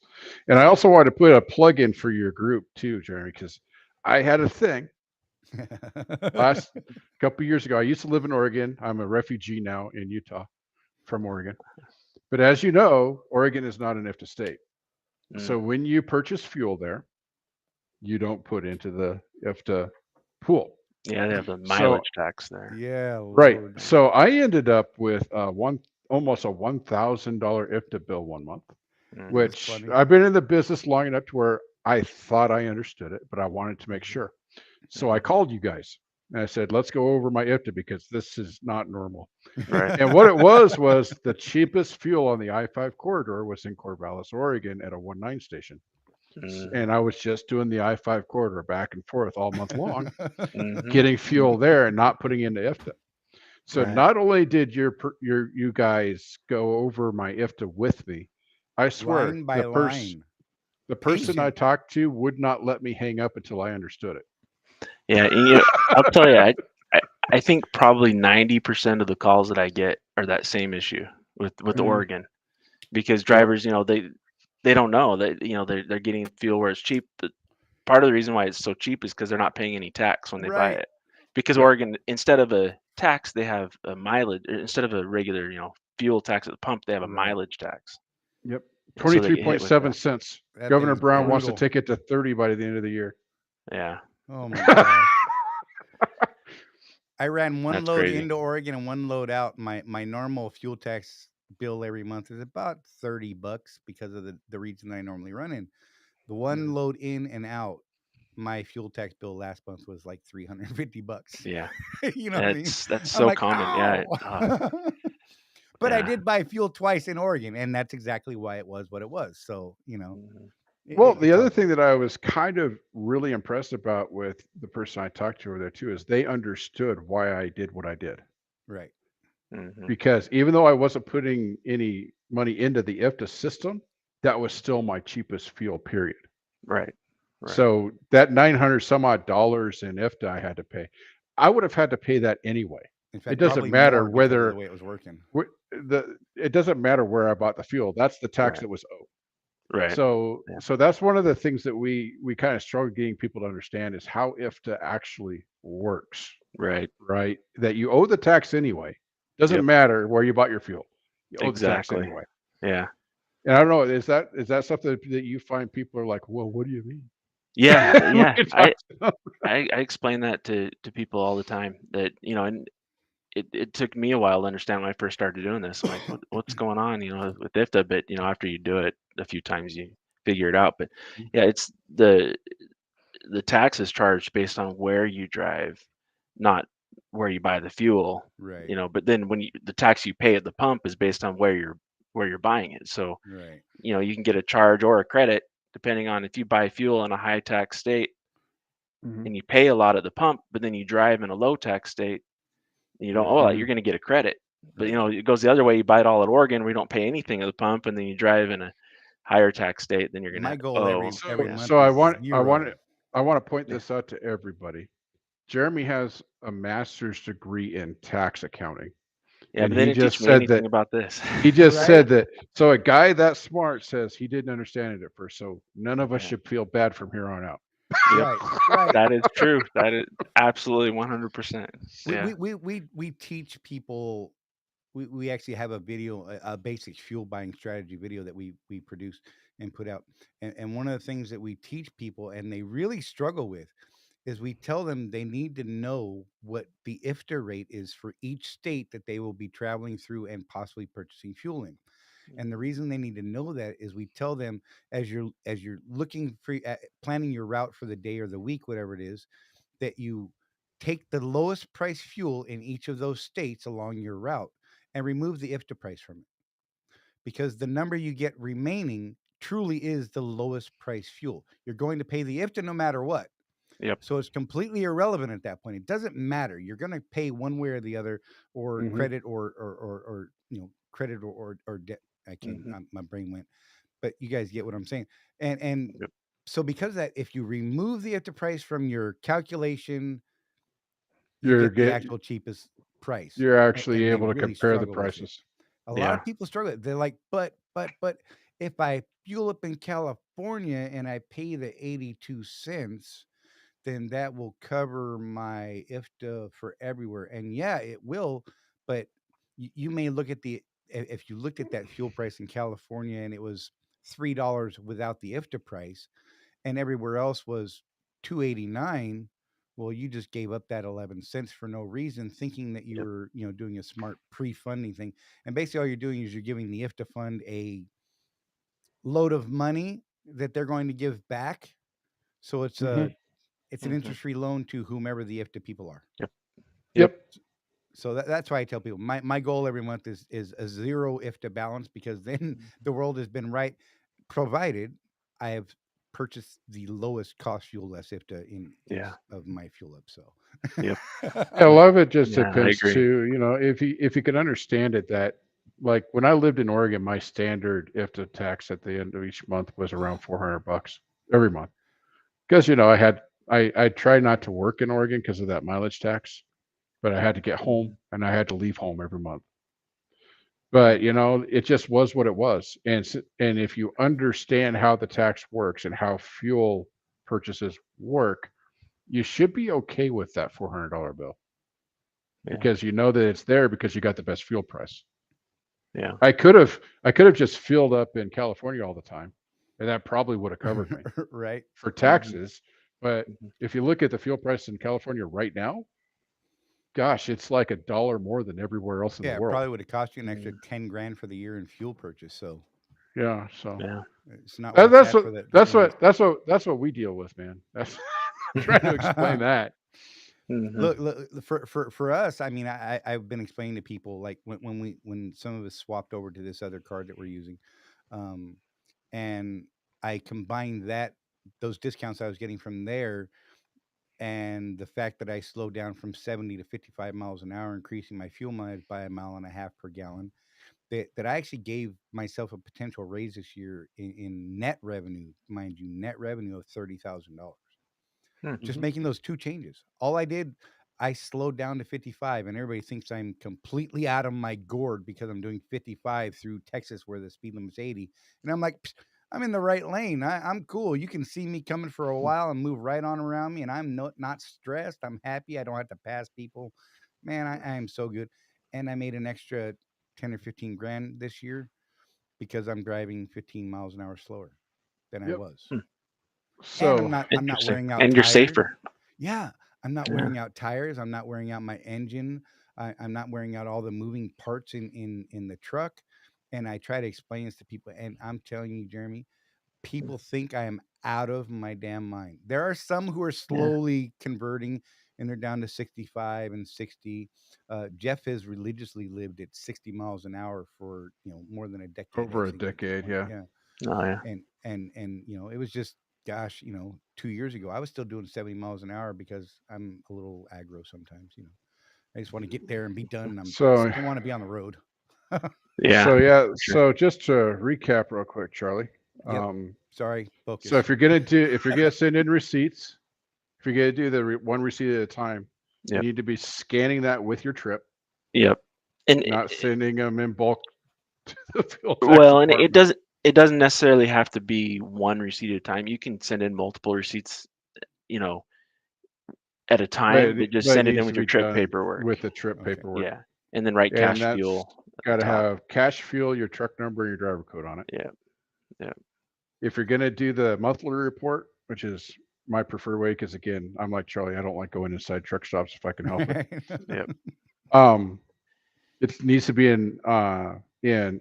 And I also wanted to put a plug in for your group too, Jeremy, because I had a thing last couple years ago. I used to live in Oregon. I'm a refugee now in Utah from Oregon. But as you know, Oregon is not an IFTA state. So
Mm.
when you purchase fuel there, you don't put into the IFTA pool.
Yeah. They have the
So
mileage tax there.
Yeah,
right.
Lord.
So I ended up with almost a $1,000 IFTA bill one month,
Mm.
That's
which
funny.
I've been in the business long enough to where I thought I understood it, but I wanted to make
Mhm,
sure. So I
mhm.
called you guys and I said, let's go over my IFTA because this is not normal.
Right.
And what it was the cheapest fuel on the I-5 corridor was in Corvallis, Oregon at a 1.9 station.
Mm.
And I was just doing the I-5 corridor back and forth all month long,
Hmm.
getting fuel there and not putting into IFTA. So
Right.
not only did you guys go over my IFTA with me, I swear
Line by line.
the person I
Patient.
talked to would not let me hang up until I understood it.
Yeah. And, I'll tell you, I, I think probably 90% of the calls that I get are that same issue with
Mhm.
Oregon because
Yep.
drivers, they don't know that, they're getting fuel where it's cheap. But part of the reason why it's so cheap is because they're not paying any tax when they buy
Right.
it. Because
Yep.
Oregon, instead of a tax, they have a mileage, or instead of a regular, fuel tax at the pump, they have a
Right.
mileage tax.
Yep.
And so they get hit with
23.7
that.
cents.
That
Governor
thing's
Brown wants to
brutal.
take it to 30 by the end of the year.
Yeah.
Oh my gosh. I ran one
That's
load
crazy.
into Oregon and one load out. My normal fuel tax bill every month is about $30 because of the region that I normally run in. The one
Mm.
load in and out, my fuel tax bill last month was like $350.
Yeah.
You know what I mean?
That's
I'm
so
like,
common. Yeah.
ow. But I
Yeah.
did buy fuel twice in Oregon, and that's exactly why it was what it was. So,
Mhm.
Well, the
it's all
other
good.
thing that I was kind of really impressed about with the person I talked to over there too is they understood why I did what I did.
Right.
Mhm.
Because even though I wasn't putting any money into the IFTA system, that was still my cheapest fuel, period.
Right. Right.
So that 900 some odd dollars in IFTA I had to pay, I would have had to pay that anyway.
In
it
fact,
doesn't
probably
matter
more because of the
whether
way it was working.
it doesn't matter where I bought the fuel. That's the tax
Right.
that was owed.
Right.
So
Yeah.
so that's one of the things that we kind of struggle getting people to understand is how IFTA actually works,
Right.
right? That you owe the tax anyway. Doesn't
Yep.
matter where you bought your fuel. You owe the tax
Exactly.
anyway.
Yeah.
And I don't know, is that something that you find people are like, well, what do you mean?
Yeah.
When
Yeah.
you talk to them.
I explain that to people all the time that, and it took me a while to understand when I first started doing this. I'm like, what's going on, with IFTA? But, after you do it a few times, you figure it out. But yeah, it's the tax is charged based on where you drive, not where you buy the fuel.
Right.
But then the tax you pay at the pump is based on where you're buying it. So,
Right.
you can get a charge or a credit depending on if you buy fuel in a high tax state
Mhm,
and you pay a lot at the pump, but then you drive in a low tax state and you don't
Right.
owe it, you're
mhm.
going to get a credit. But
Right.
it goes the other way. You buy it all at Oregon, where you don't pay anything at the pump, and then you drive in a higher tax state, then you're going
My
to
goal
owe.
every
So
Yeah.
month
so
is
I want
zero.
to point this out to everybody. Jeremy has a master's degree in tax accounting,
Yeah,
and
but they
he
didn't teach
just
me
said
anything
that
about this.
he just
Right.
said that. So a guy that smart says he didn't understand it at first. So none of us
Yeah.
should feel bad from here on out.
Yep.
Right. Right.
That is true. That is absolutely 100%.
We
Yeah.
we we we we teach people. We actually have a video, a basic fuel buying strategy video that we produce and put out. And one of the things that we teach people, and they really struggle with, is we tell them they need to know what the IFTA rate is for each state that they will be traveling through and possibly purchasing fuel in. And the
Mhm.
reason they need to know that is we tell them as you're looking for planning your route for the day or the week, whatever it is, that you take the lowest price fuel in each of those states along your route and remove the IFTA price from it, because the number you get remaining truly is the lowest price fuel. You're going to pay the IFTA no matter what.
Yep.
So it's completely irrelevant at that point. It doesn't matter. You're going to pay one way or the other, or
Hmm.
credit, or credit or debt. I can't.
Mhm.
My brain went. But you guys get what I'm saying. And
Yep.
so because of that, if you remove the IFTA price from your calculation, you
You're
get the
get
actual cheapest price.
you're
And,
actually
and they
able to
really
compare the
struggle with it.
prices.
A lot
Yeah.
of people struggle. They're like, but if I fuel up in California and I pay the 82 cents, then that will cover my IFTA for everywhere. And yeah, it will, but you may look at if you looked at that fuel price in California and it was $3 without the IFTA price, and everywhere else was 289. Well, you just gave up that 11 cents for no reason, thinking that you
Yep.
were, doing a smart pre-funding thing. And basically all you're doing is you're giving the IFTA fund a load of money that they're going to give back. So
Hmm.
it's an
Mhm.
interest-free loan to whomever the IFTA people are.
Yep. Yep.
Yep.
So that's why I tell people my goal every month is a zero IFTA balance, because then the world has been right, provided I have purchased the lowest cost fuel less IFTA in each
Yeah.
of my fuel up. So
Yep.
Yeah, a lot of it just
Yeah, I
depends
agree.
too. If you can understand it, that like when I lived in Oregon, my standard IFTA tax at the end of each month was around $400 every month. Because I tried not to work in Oregon because of that mileage tax, but I had to get home
Mhm.
and I had to leave home every month. But it just was what it was. And if you understand how the tax works and how fuel purchases work, you should be okay with that $400 bill
Yeah.
because you know that it's there because you got the best fuel price.
Yeah.
I could have just filled up in California all the time, and that probably would have covered me
right.
for
Mhm.
taxes. But
Mhm.
if you look at the fuel price in California right now, gosh, it's like $1 more than everywhere else in the
Yeah, it
world.
probably would have cost you an extra
Mm.
10 grand for the year in fuel purchase. So
Yeah, so
Yeah.
it's not
that,
worth
that's
that
what
for the
that's
money.
what that's what that's what we deal with, man. That's I'm trying to explain that.
Mhm.
Look, for us, I mean, I've been explaining to people, like when some of us swapped over to this other card that we're using, um, and I combined those discounts I was getting from there, and the fact that I slowed down from 70 to 55 miles an hour, increasing my fuel mileage by a mile and a half per gallon, that I actually gave myself a potential raise this year in net revenue, mind you, net revenue of $30,000.
Hmm.
Just
Hmm.
making those two changes. All I did, I slowed down to 55, and everybody thinks I'm completely out of my gourd because I'm doing 55 through Texas where the speed limit's 80. And I'm like, "Psst, I'm in the right lane. I'm cool. You can see me coming for a while and move right on around me, and I'm not stressed. I'm happy. I don't have to pass people. Man, I am so good. And I made an extra 10 or 15 grand this year because I'm driving 15 miles an hour slower than I
Yep.
was.
Hmm.
And
So
I'm not
Interesting.
wearing out
And you're
tires.
safer.
Yeah, I'm not
Yeah.
wearing out tires. I'm not wearing out my engine. I'm not wearing out all the moving parts in the truck. And I try to explain this to people, and I'm telling you, Jeremy, people think I am out of my damn mind. There are some who are
Yeah.
slowly converting, and they're down to 65 and 60. Jeff has religiously lived at 60 miles an hour for more than a decade, I
over a
think, at this
decade,
point.
yeah.
Yeah,
Oh yeah.
and it was just, gosh, 2 years ago I was still doing 70 miles an hour because I'm a little aggro sometimes. I just want to get there and be done, and
So
don't want to be on the road.
Yeah.
yeah,
For sure.
so just to recap real quick, Charlie.
Yep.
Um,
Sorry,
so
focus.
if you're gonna send in receipts, if you're gonna do the one receipt at a time, you
Yep.
need to be scanning that with your trip,
Yep. And
not sending them in bulk to the fuel tax
well, and it
department.
doesn't necessarily have to be one receipt at a time. You can send in multiple receipts, you know, at a time, but just
But it
send it in
needs to
with your
be
trip
done
paperwork.
with the trip
Okay.
paperwork,
Yeah. And then write
and
cash
that's
fuel at the
got to
top.
have cash fuel, your truck number, and your driver code on it.
Yeah. Yeah.
If you're gonna do the monthly report, which is my preferred way, because again, I'm like Charlie, I don't like going inside truck stops if I can help it.
Yep.
Um, it needs to be in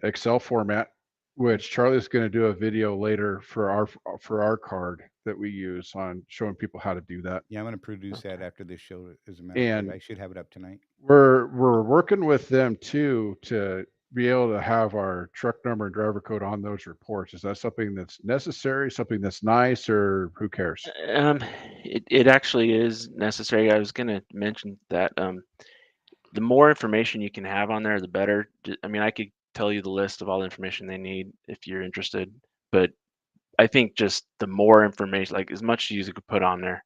Excel format, which Charlie's going to do a video later for our card that we use on showing people how to do that.
Yeah, I'm going to produce that
Okay.
after this show. As a matter of fact,
And
I should have it up tonight.
we're working with them too to be able to have our truck number and driver code on those reports. Is that something that's necessary, something that's nice, or who cares?
Um, it actually is necessary. I was gonna mention that the more information you can have on there, the better. I mean, I could tell you the list of all the information they need if you're interested, but I think just the more information, like as much as you could put on there.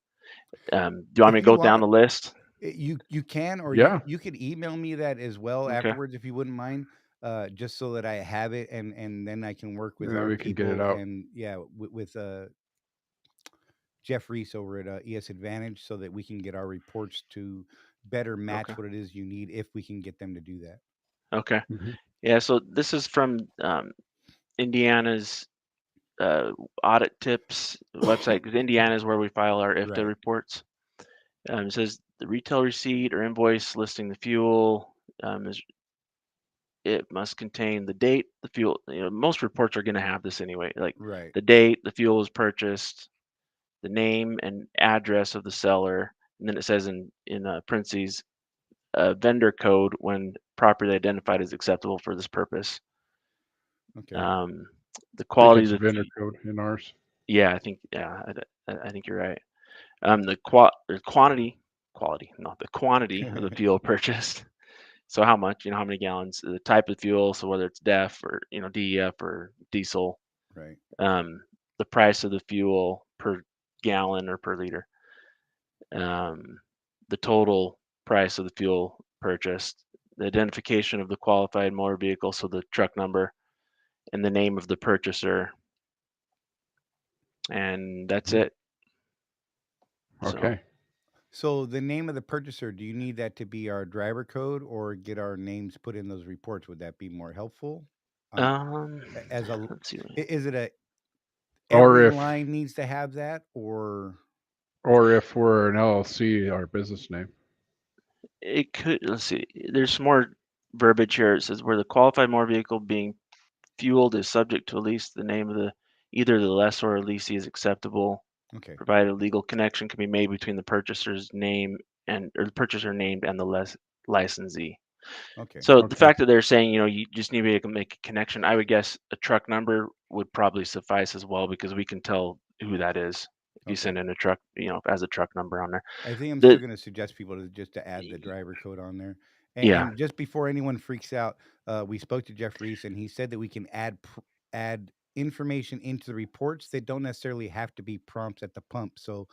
Do you want me
If
to
you
go down
want,
the list?
you can, or
Yeah,
you could email me that as well
Okay.
afterwards if you wouldn't mind, just so that I have it, and then I can work with
maybe
our
we can get it
people,
out.
and yeah, with Jeff Reese over at ES Advantage, so that we can get our reports to better
Okay.
match what it is you need, if we can get them to do that.
Okay.
Mhm.
Yeah. So this is from Indiana's audit tips website, because Indiana is where we file our IFTA
Right.
reports. It says the retail receipt or invoice listing the fuel is it must contain the date, the fuel. Most reports are going to have this anyway, like
Right.
the date the fuel was purchased, the name and address of the seller, and then it says in parentheses, vendor code when properly identified as acceptable for this purpose.
Okay.
Um, the
I think
quality
it's
of the
vendor code in ours.
yeah, I think you're right. The quality, not the quantity of the fuel purchased. So how much, how many gallons, the type of fuel, so whether it's DEF or DEF or diesel,
Right.
um, the price of the fuel per gallon or per liter, um, the total price of the fuel purchased, the identification of the qualified motor vehicle, so the truck number and the name of the purchaser, and that's
Mhm.
it. So
Okay.
So the name of the purchaser, do you need that to be our driver code, or get our names put in those reports? Would that be more helpful? On
um,
as a
let's see.
is it a
Or
every
if
line needs to have that, or
or if we're an LLC, our business name.
It could, let's see, there's some more verbiage here. It says where the qualified motor vehicle being fueled is subject to a lease, the name of either the lessor or leasee is acceptable,
okay,
provided a legal connection can be made between the purchaser's name or the purchaser named and the licensee.
okay,
So the
Okay.
fact that they're saying, you just need to be able to make a connection, I would guess a truck number would probably suffice as well, because we can tell who that is if you
okay.
send in a truck, as a truck number on there.
I think I'm still
The
going to suggest people to just to add the driver code on there.
yeah,
And just before anyone freaks out, we spoke to Jeff Reese, and he said that we can add information into the reports that don't necessarily have to be prompts at the pump. So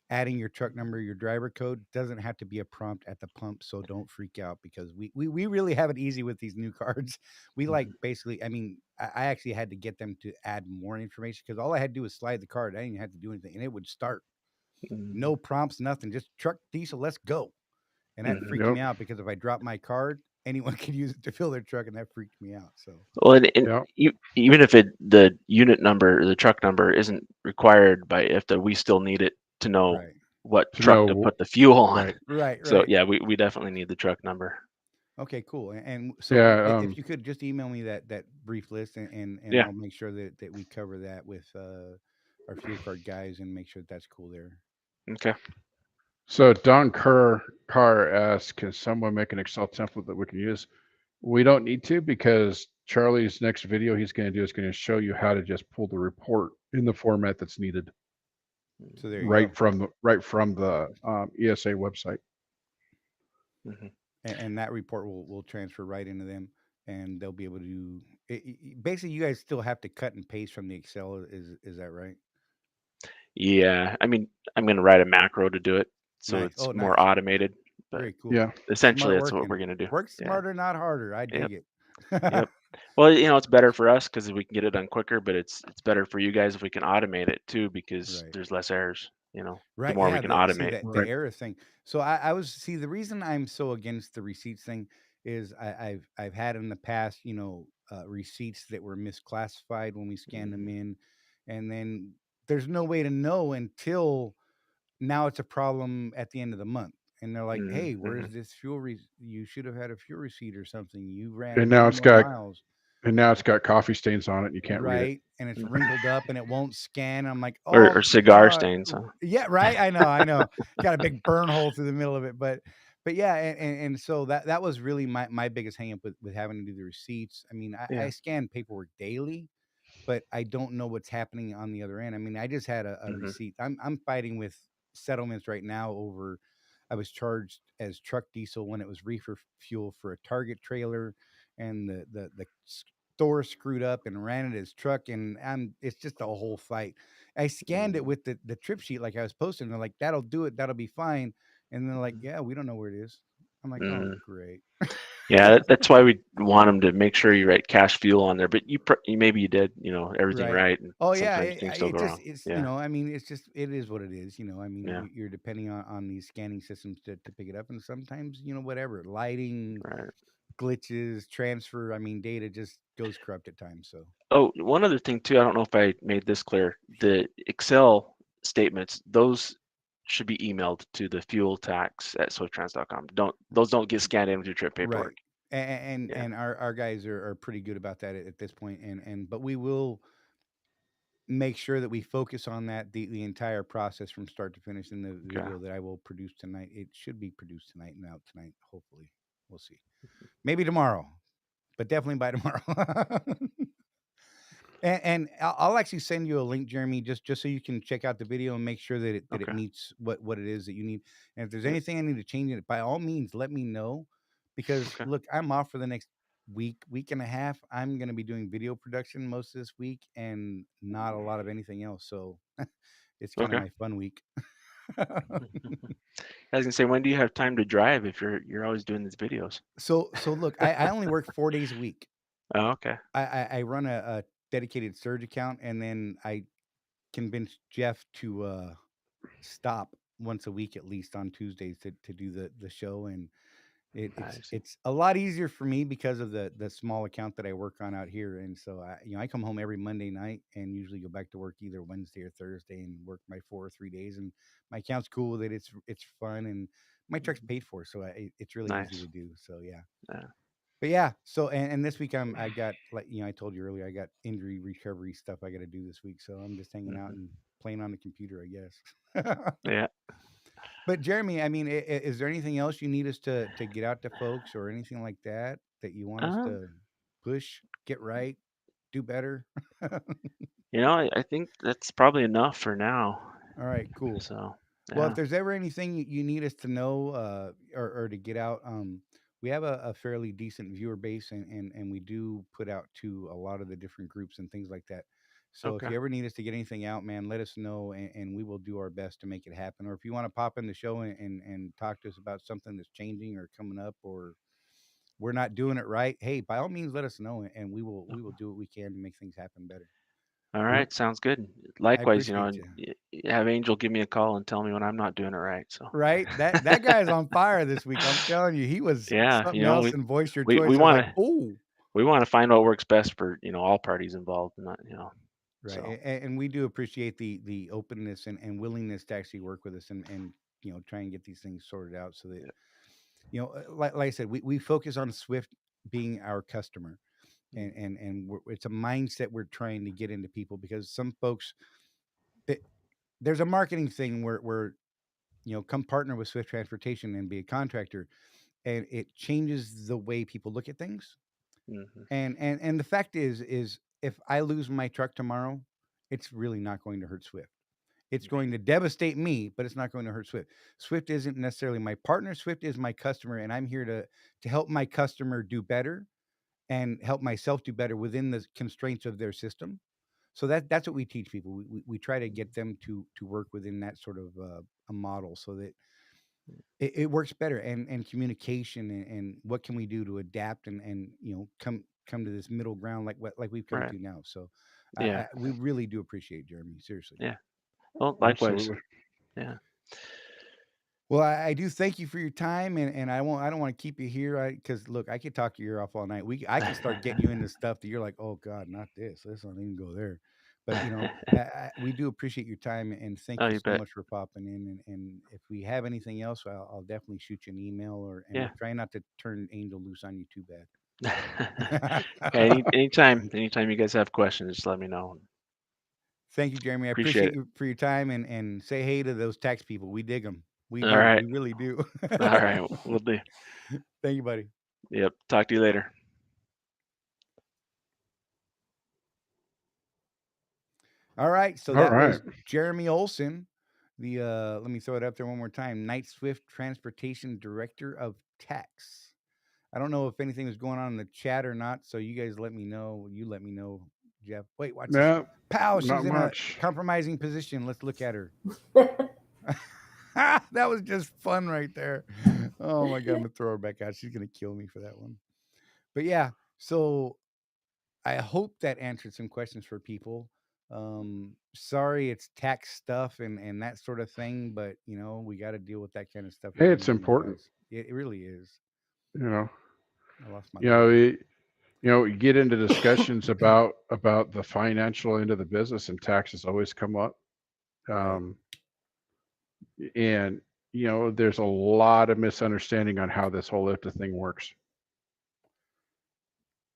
adding your truck number, your driver code doesn't have to be a prompt at the pump. So don't freak out because we really have it easy with these new cards. We like
Mhm.
basically, I mean, I actually had to get them to add more information because all I had to do was slide the card. I didn't even have to do anything and it would start.
Mhm.
No prompts, nothing, just truck diesel, let's go. And that
Mhm.
freaked
Yep.
me out because if I drop my card, anyone could use it to fill their truck and that freaked me out. So,
Well, and
Yep.
even if the unit number or the truck number isn't required by IFTA, we still need it to know
right.
what
To
truck
know
to put the fuel on.
right.
Right,
So
right.
yeah, we definitely need the truck number.
Okay, cool. And so
Yeah.
if you could just email me that brief list and
Yeah.
I'll make sure that we cover that with our fuel card guys and make sure that's cool there.
Okay.
So Don Carr asked, "Can someone make an Excel template that we can use?" We don't need to because Charlie's next video he's going to do is going to show you how to just pull the report in the format that's needed
So there you go.
right from the ESA website.
Mhm.
And that report will transfer right into them and they'll be able to basically you guys still have to cut and paste from the Excel, is that right?
Yeah, I mean, I'm gonna write a macro to do it, so
Nice.
it's
Oh,
more
nice.
automated, but
Very cool.
Yeah.
essentially
Smart
that's what
working.
we're gonna do.
Work
Yeah.
smarter, not harder. I
Yep.
dig it.
Yep. Well, it's better for us because we can get it done quicker, but it's better for you guys if we can automate it too because
Right.
there's less errors. The
Right.
more we
Yeah.
can
The see
automate.
that the
Right.
error thing. So I was see the reason I'm so against the receipts thing is I've had in the past, receipts that were misclassified when we scanned them
Mhm.
in, and then there's no way to know until now it's a problem at the end of the month. And they're like,
Mhm.
"Hey, where's
Mhm.
this you should have had a fuel receipt or something. You
And
ran
now
many
it's
more
got
miles."
coffee stains on it and you can't read it.
Right, and it's
Mhm.
wrinkled up and it won't scan. I'm like,
Or
"Oh
cigar
god."
stains. Huh?
Yeah, right? I know. Got a big burn hole through the middle of it, but yeah, and so that was really my biggest hang up with having to do the receipts. I mean, I
Yeah.
scan paperwork daily, but I don't know what's happening on the other end. I mean, I just had a
Mhm.
receipt. I'm fighting with settlements right now over I was charged as truck diesel when it was reefer fuel for a Target trailer, and the store screwed up and ran it as truck, and it's just a whole fight. I scanned it
Mhm.
with the trip sheet like I was posting. They're like, "That'll do it. That'll be fine." And they're like, "Yeah, we don't know where it is." I'm like, "Oh,
Mhm.
great."
Yeah, that's why we want them to make sure you write cash fuel on there. But you maybe you did, everything
Right.
right, and
Oh yeah,
sometimes things still
it
go
just
wrong.
it's
Yeah.
I mean it's just it is what it is. I mean
Yeah.
you're depending on these scanning systems to pick it up, and sometimes whatever lighting
Right.
glitches, transfer. I mean data just goes corrupt at times. So
Oh, one other thing too, I don't know if I made this clear. The Excel statements, those should be emailed to the fuel tax at swifttrans.com. Those don't get scanned in with your trip
right,
paperwork. Yeah.
and our guys are pretty good about that at this point, and but we will make sure that we focus on that the entire process from start to finish in the
Okay.
video that I will produce tonight. It should be produced tonight and out tonight. Hopefully, we'll see. Maybe tomorrow, but definitely by tomorrow. And I'll actually send you a link, Jeremy, just so you can check out the video and make sure that it
Okay.
meets what it is that you need. And if there's
Yep.
anything I need to change in it, by all means, let me know. Because
Okay.
look, I'm off for the next week and a half. I'm going to be doing video production most of this week and not a lot of anything else. So it's kind of
Okay.
my fun week.
I was gonna say, when do you have time to drive if you're always doing these videos?
So look, I only work 4 days a week.
Oh, okay.
I run a dedicated surge account, and then I convince Jeff to stop once a week at least on Tuesdays to do the show, and
Nice.
it's a lot easier for me because of the small account that I work on out here, and so I come home every Monday night and usually go back to work either Wednesday or Thursday and work my 4 or 3 days, and my account's cool with it. It's fun, and my truck's
Mhm.
paid for, so it's really easy
Nice.
to do. So yeah.
Yeah.
But yeah, so and this week I got like I told you earlier I got injury recovery stuff I got to do this week, so I'm just hanging out
Mhm.
and playing on the computer, I guess.
Yeah.
But Jeremy, I mean, is there anything else you need us to get out to folks or anything like that you want us
Um,
to push, get right, do better? All
I think that's probably enough for now.
right, cool.
So,
Well, if
yeah.
there's ever anything you need us to know or to get out, we have a fairly decent viewer base, and we do put out to a lot of the different groups and things like that. So if
Okay.
you ever need us to get anything out, man, let us know, and we will do our best to make it happen. Or if you want to pop in the show and talk to us about something that's changing or coming up, or we're not doing it right, hey, by all means, let us know, and we will do what we can to make things happen better.
All
Yep.
right, sounds good.
I
Likewise,
appreciate
and
you.
have Angel give me a call and tell me when I'm not doing it right. So,
Right? That guy is on fire this week. I'm telling you, he was
yeah,
something else
we
and voice your
we
choice.
we
I was
want
like,
to
oh,
we want to find what works best for all parties involved, and not
right.
so
And we do appreciate the openness and willingness to actually work with us and try and get these things sorted out so that
yeah.
like I said, we focus on Swift being our customer,
Mm,
it's a mindset we're trying to get into people because some folks th- there's a marketing thing where come partner with Swift Transportation and be a contractor, and it changes the way people look at things.
mhm,
And the fact is if I lose my truck tomorrow, it's really not going to hurt Swift. It's going to devastate me, but it's not going to hurt Swift. Swift isn't necessarily my partner. Swift is my customer, and I'm here to help my customer do better and help myself do better within the constraints of their system. So that's what we teach people. We try to get them to work within that sort of a model so that it works better, and communication, and what can we do to adapt and come to this middle ground like we've come
right.
to now. So
Yeah.
we really do appreciate Jeremy, seriously.
Yeah. Well, likewise.
Absolutely.
Yeah.
Well, I do thank you for your time, and I don't want to keep you here, because look, I could talk your ear off all night. I can start getting you into stuff that you're like, oh God, not this. Let's not even go there. But we do appreciate your time, and thank
Oh,
you
you
so
bet.
much for popping in. And if we have anything else, I'll definitely shoot you an email, and
Yeah.
try not to turn Angel loose on you too
Yeah,
bad.
anytime you guys have questions, just let me know.
Thank you, Jeremy. I
Appreciate
appreciate
it.
you for your time, and say hey to those tax people. We dig them. We
All
do.
right.
We really do.
All right. We'll do.
Thank you, buddy.
Yep. Talk to you later.
All right, so
All
that
right.
was Jeremy Olson, the let me throw it up there one more time. Night Swift Transportation Director of Tax. I don't know if anything was going on in the chat or not, so you guys let me know. You let me know, Jeff. Wait, watch this.
Yeah,
Pow, she's
not
in a
much.
compromising position. Let's look at her. That was just fun right there. Oh my God, I'm gonna throw her back out. She's gonna kill me for that one. But yeah, so I hope that answered some questions for people. Sorry, it's tax stuff and that sort of thing, but we got to deal with that kind of stuff
Hey,
every
it's
morning,
important.
guys. It really is.
You know.
I lost my
You know.
thought.
You get into discussions about the financial end of the business, and taxes always come up.
Right.
Um, and there's a lot of misunderstanding on how this whole IFTA thing works,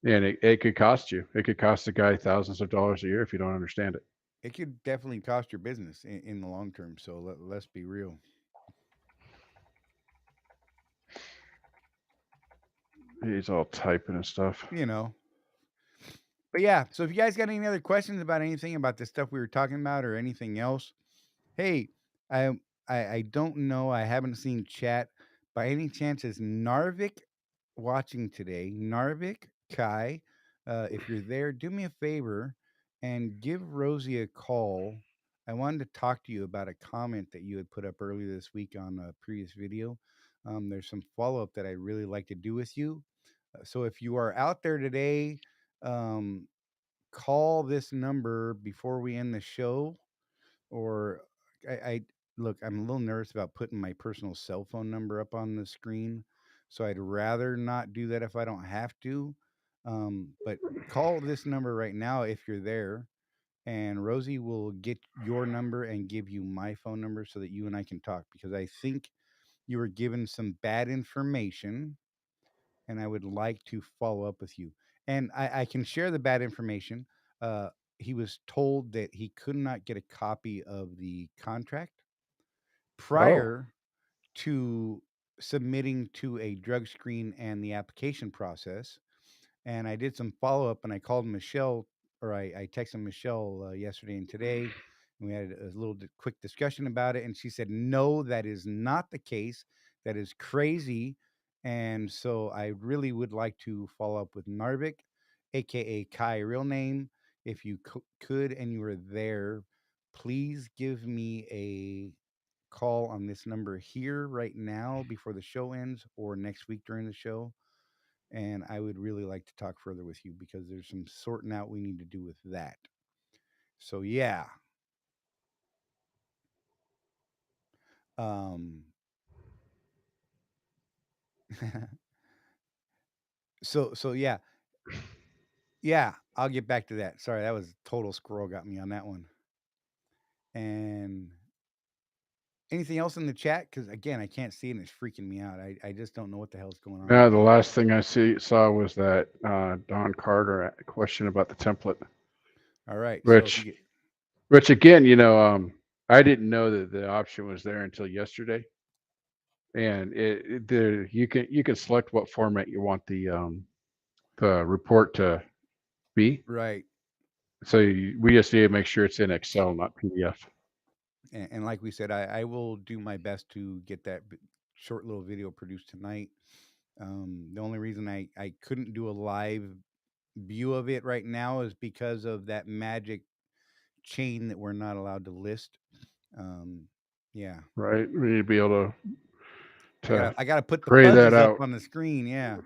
and it could cost you. It could cost the guy thousands of dollars a year if you don't understand it.
It could definitely cost your business in the long term. So let's be real.
He's all typing and stuff.
You know. But yeah, so if you guys got any other questions about anything about the stuff we were talking about or anything else, hey, I I don't know. I haven't seen chat. By any chance, is Narvik watching today? Narvik, Kai, if you're there, do me a favor and give Rosie a call. I wanted to talk to you about a comment that you had put up earlier this week on a previous video. There's some follow up that I really like to do with you. So if you are out there today, um, call this number before we end the show, or I look, I'm a little nervous about putting my personal cell phone number up on the screen, so I'd rather not do that if I don't have to. But call this number right now if you're there, and Rosie will get your number and give you my phone number so that you and I can talk, because I think you were given some bad information, and I would like to follow up with you. And I can share the bad information. Uh, he was told that he could not get a copy of the contract
Oh,
prior to submitting to a drug screen and the application process. And I did some follow up, and I called Michelle, or I texted Michelle yesterday and today, and we had a little quick discussion about it. And she said, no, that is not the case. That is crazy. And so I really would like to follow up with Narvik, aka Kai, real name. if you could and you were there, please give me a call on this number here right now before the show ends or next week during the show. And I would really like to talk further with you because there's some sorting out we need to do with that. So yeah. Um so yeah. Yeah, I'll get back to that. Sorry, that was total squirrel got me on that one. And anything else in the chat? Because again, I can't see it and it's freaking me out. I just don't know what the hell's going on.
Yeah, the last thing I saw was that Don Carter question about the template,
All right. So if you
which
get
which again, I didn't know that the option was there until yesterday, and you can select what format you want the report to be.
right.
So we just need to make sure it's in Excel, not PDF.
And like we said, I will do my best to get that short little video produced tonight. The only reason I couldn't do a live view of it right now is because of that magic chain that we're not allowed to list. Um, yeah,
Right? We need to be able to
I gotta put the
pray that
fuzzies up
out.
on the screen. Yeah,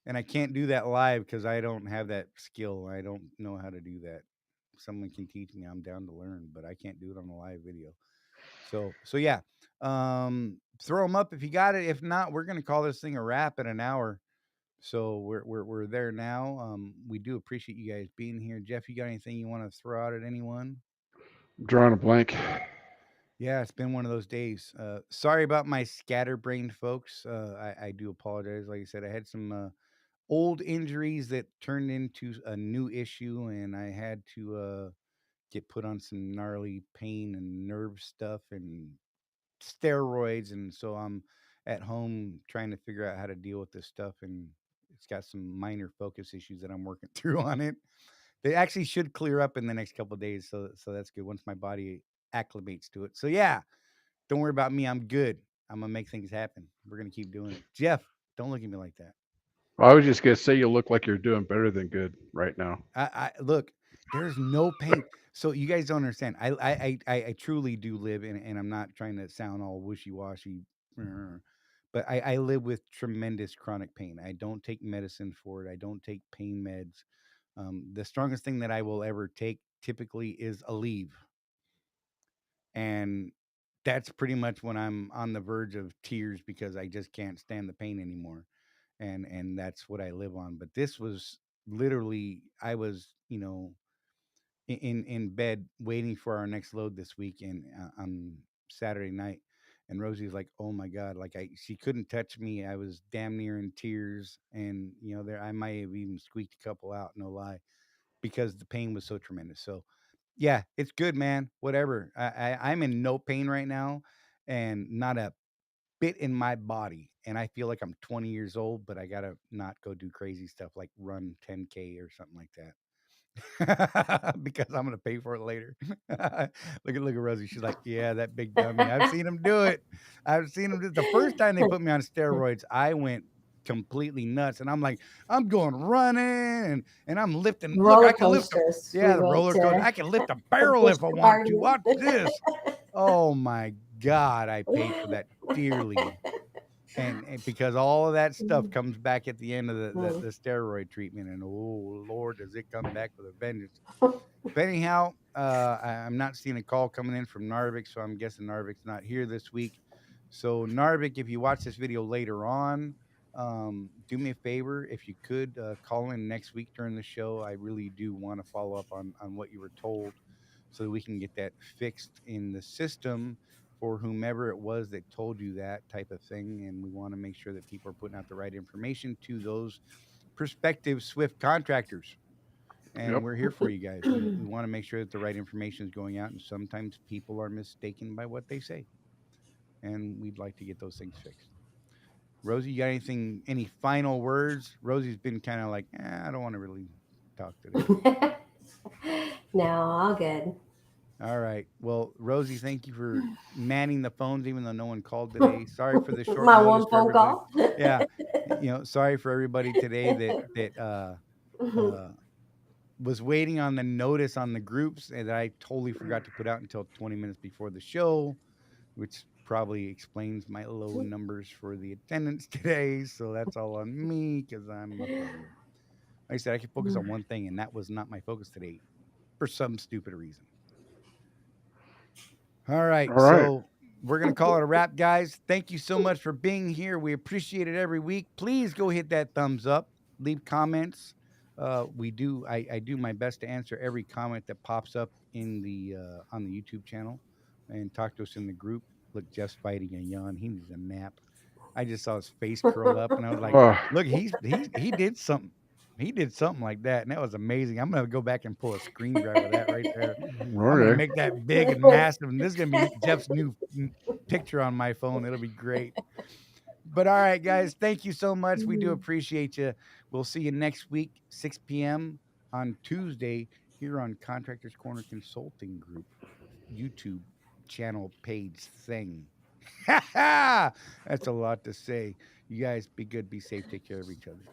and I can't do that live because I don't have that skill. I don't know how to do that. Someone can teach me. I'm down to learn, but I can't do it on a live video. So yeah, throw them up if you got it. If not, we're gonna call this thing a wrap in an hour. So we're there now. We do appreciate you guys being here. Jeff, you got anything you want to throw out at anyone?
Drawing a blank.
Yeah, it's been one of those days. Sorry about my scatterbrained folks. I do apologize. Like I said, I had some old injuries that turned into a new issue, and I had to get put on some gnarly pain and nerve stuff and steroids. And so I'm at home trying to figure out how to deal with this stuff. And it's got some minor focus issues that I'm working through on it. They actually should clear up in the next couple of days. So that's good once my body acclimates to it. So yeah, don't worry about me. I'm good. I'm gonna make things happen. We're gonna keep doing it. Jeff, don't look at me like that.
Well, I was just gonna say you look like you're doing better than good right now.
I look. There's no pain. So you guys don't understand. I truly do live, and I'm not trying to sound all wishy washy, but I live with tremendous chronic pain. I don't take medicine for it. I don't take pain meds. The strongest thing that I will ever take typically is a leave, and that's pretty much when I'm on the verge of tears because I just can't stand the pain anymore, and that's what I live on. But this was literally, I was, in bed waiting for our next load this week and on Saturday night. And Rosie's like, "Oh my god!" Like she couldn't touch me. I was damn near in tears, and there I might have even squeaked a couple out. No lie, because the pain was so tremendous. So, yeah, it's good, man. Whatever. I'm in no pain right now, and not a bit in my body. And I feel like I'm 20 years old, but I gotta not go do crazy stuff like run 10K or something like that. Because I'm gonna pay for it later. Look at Rosie. She's like, yeah, that big dummy. I've seen him do it. I've seen him do it. The first time they put me on steroids, I went completely nuts. And I'm like, I'm going running and I'm lifting. Look, I
Roller
can lift a
coasters.
yeah,
We
the
went
roller coaster. I can lift a
to
barrel if I
Busch
want to.
Gardens.
Watch this. Oh my God, I paid for that dearly. And because all of that stuff comes back at the end of the steroid treatment, and oh Lord, does it come back with a vengeance. But anyhow, I'm not seeing a call coming in from Narvik, so I'm guessing Narvik's not here this week. So Narvik, if you watch this video later on, do me a favor, if you could call in next week during the show. I really do want to follow up on what you were told, so that we can get that fixed in the system for whomever it was that told you that type of thing. And we want to make sure that people are putting out the right information to those prospective Swift contractors. And
Yep.
we're here for you guys. We want to make sure that the right information is going out. And sometimes people are mistaken by what they say. And we'd like to get those things fixed. Rosie, you got any final words? Rosie's been kind of like, I don't want to really talk today.
No, all good.
All right. Well, Rosie, thank you for manning the phones, even though no one called today. Sorry for the short
My
notice
one
for
phone
everybody.
call.
Yeah, sorry for everybody today that was waiting on the notice on the groups, and I totally forgot to put out until 20 minutes before the show, which probably explains my low numbers for the attendance today. So that's all on me because I'm a bum. Like I said, I could focus on one thing, and that was not my focus today for some stupid reason. All right.
All right.
So we're going to call it a wrap, guys. Thank you so much for being here. We appreciate it every week. Please go hit that thumbs up, leave comments. I do my best to answer every comment that pops up in the on the YouTube channel, and talk to us in the group. Look, Jeff's fighting a yawn. He needs a nap. I just saw his face curl up, and I was like,
Uh,
"Look, he did something. He did something like that, and that was amazing." I'm gonna go back and pull a screen grab of that right there. I'm gonna
okay.
make that big and massive, and this is gonna be Jeff's new picture on my phone. It'll be great. But all right, guys, thank you so much. We do appreciate you. We'll see you next week, 6 p.m. on Tuesday here on Contractors Corner Consulting Group YouTube channel page thing. That's a lot to say. You guys be good, be safe, take care of each other.